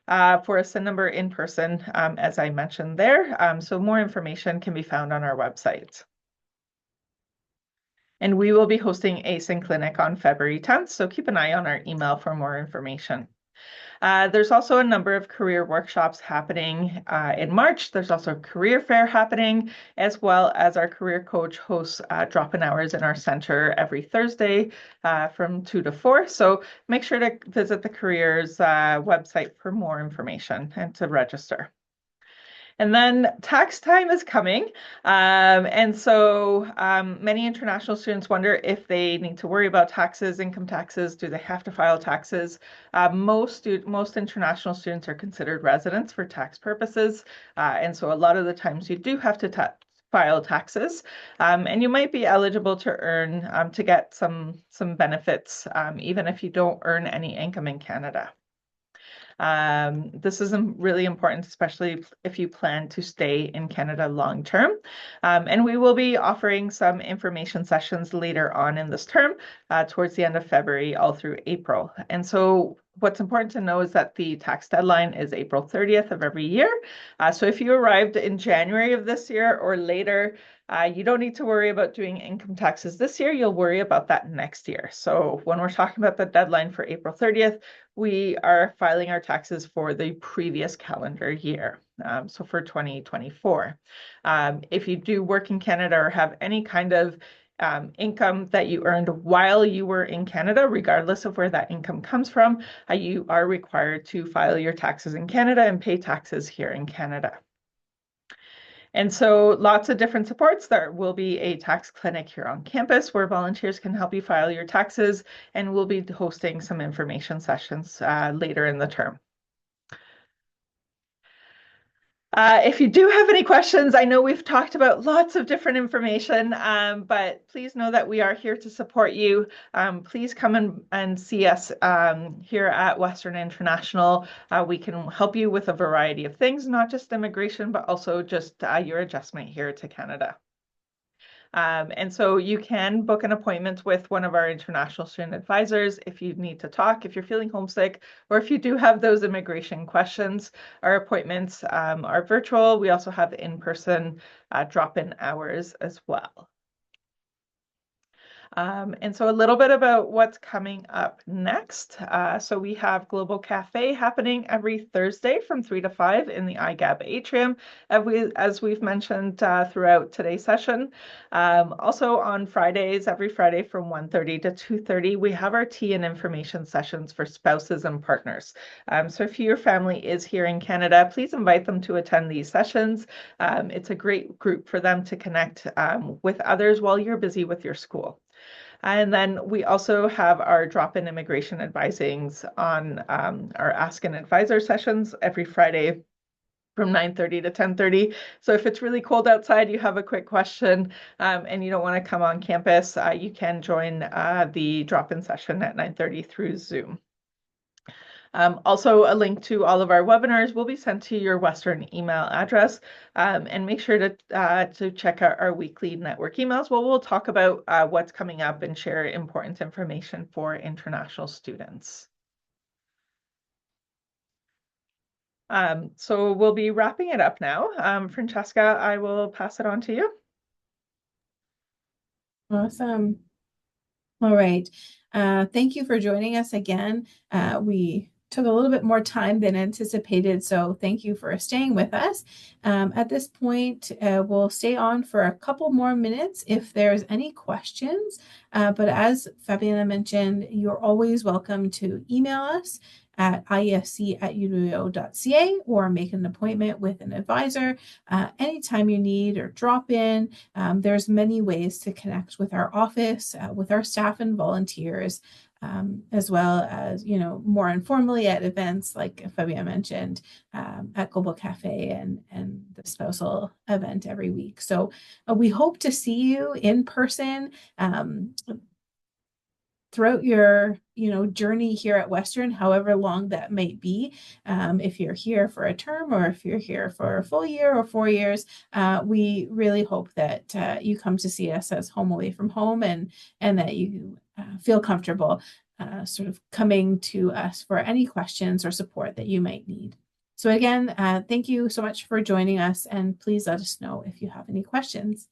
for a SIN number in person, as I mentioned there. So more information can be found on our website. And we will be hosting a SIN clinic on February 10th, so keep an eye on our email for more information. There's also a number of career workshops happening in March. There's also a career fair happening, as well as our career coach hosts drop-in hours in our center every Thursday from 2 to 4. So make sure to visit the careers website for more information and to register. And then tax time is coming. And so many international students wonder if they need to worry about taxes, income taxes. Do they have to file taxes? Most international students are considered residents for tax purposes. And so a lot of the times you do have to file taxes, and you might be eligible to earn to get some benefits even if you don't earn any income in Canada. This is really important, especially if you plan to stay in Canada long term. And we will be offering some information sessions later on in this term, towards the end of February, all through April. And so what's important to know is that the tax deadline is April 30th of every year. So if you arrived in January of this year or later, you don't need to worry about doing income taxes this year. You'll worry about that next year. So when we're talking about the deadline for April 30th, we are filing our taxes for the previous calendar year, so for 2024. If you do work in Canada or have any kind of income that you earned while you were in Canada, regardless of where that income comes from, you are required to file your taxes in Canada and pay taxes here in Canada. And so lots of different supports. There will be a tax clinic here on campus where volunteers can help you file your taxes, and we'll be hosting some information sessions later in the term. If you do have any questions, I know we've talked about lots of different information, but please know that we are here to support you. Please come and see us here at Western International. We can help you with a variety of things, not just immigration, but also just your adjustment here to Canada. And so you can book an appointment with one of our international student advisors if you need to talk, if you're feeling homesick, or if you do have those immigration questions. Our appointments are virtual. We also have in-person drop-in hours as well. And so a little bit about what's coming up next. So we have Global Cafe happening every Thursday from 3 to 5 in the IGAB atrium, as we've mentioned throughout today's session. Also on Fridays, every Friday from 1:30 to 2:30, we have our tea and information sessions for spouses and partners. So if your family is here in Canada, please invite them to attend these sessions. It's a great group for them to connect with others while you're busy with your school. And then we also have our drop-in immigration advisings on our Ask an Advisor sessions every Friday from 9:30 to 10:30. So if it's really cold outside, you have a quick question and you don't want to come on campus, you can join the drop-in session at 9:30 through Zoom. Also, a link to all of our webinars will be sent to your Western email address, and make sure to check out our weekly network emails where we'll talk about what's coming up and share important information for international students. So we'll be wrapping it up now. Francesca, I will pass it on to you. Awesome. All right. Thank you for joining us again. We took a little bit more time than anticipated, so thank you for staying with us. At this point, we'll stay on for a couple more minutes if there's any questions. But as Fabiana mentioned, you're always welcome to email us at iefc@uweo.ca or make an appointment with an advisor anytime you need, or drop in. There's many ways to connect with our office, with our staff and volunteers, as well as, more informally at events like Fabiana mentioned, at Global Cafe and the spousal event every week. So we hope to see you in person throughout your journey here at Western, however long that might be. If you're here for a term, or if you're here for a full year or 4 years, we really hope that you come to see us as home away from home, and that you feel comfortable sort of coming to us for any questions or support that you might need. So again, thank you so much for joining us, and please let us know if you have any questions.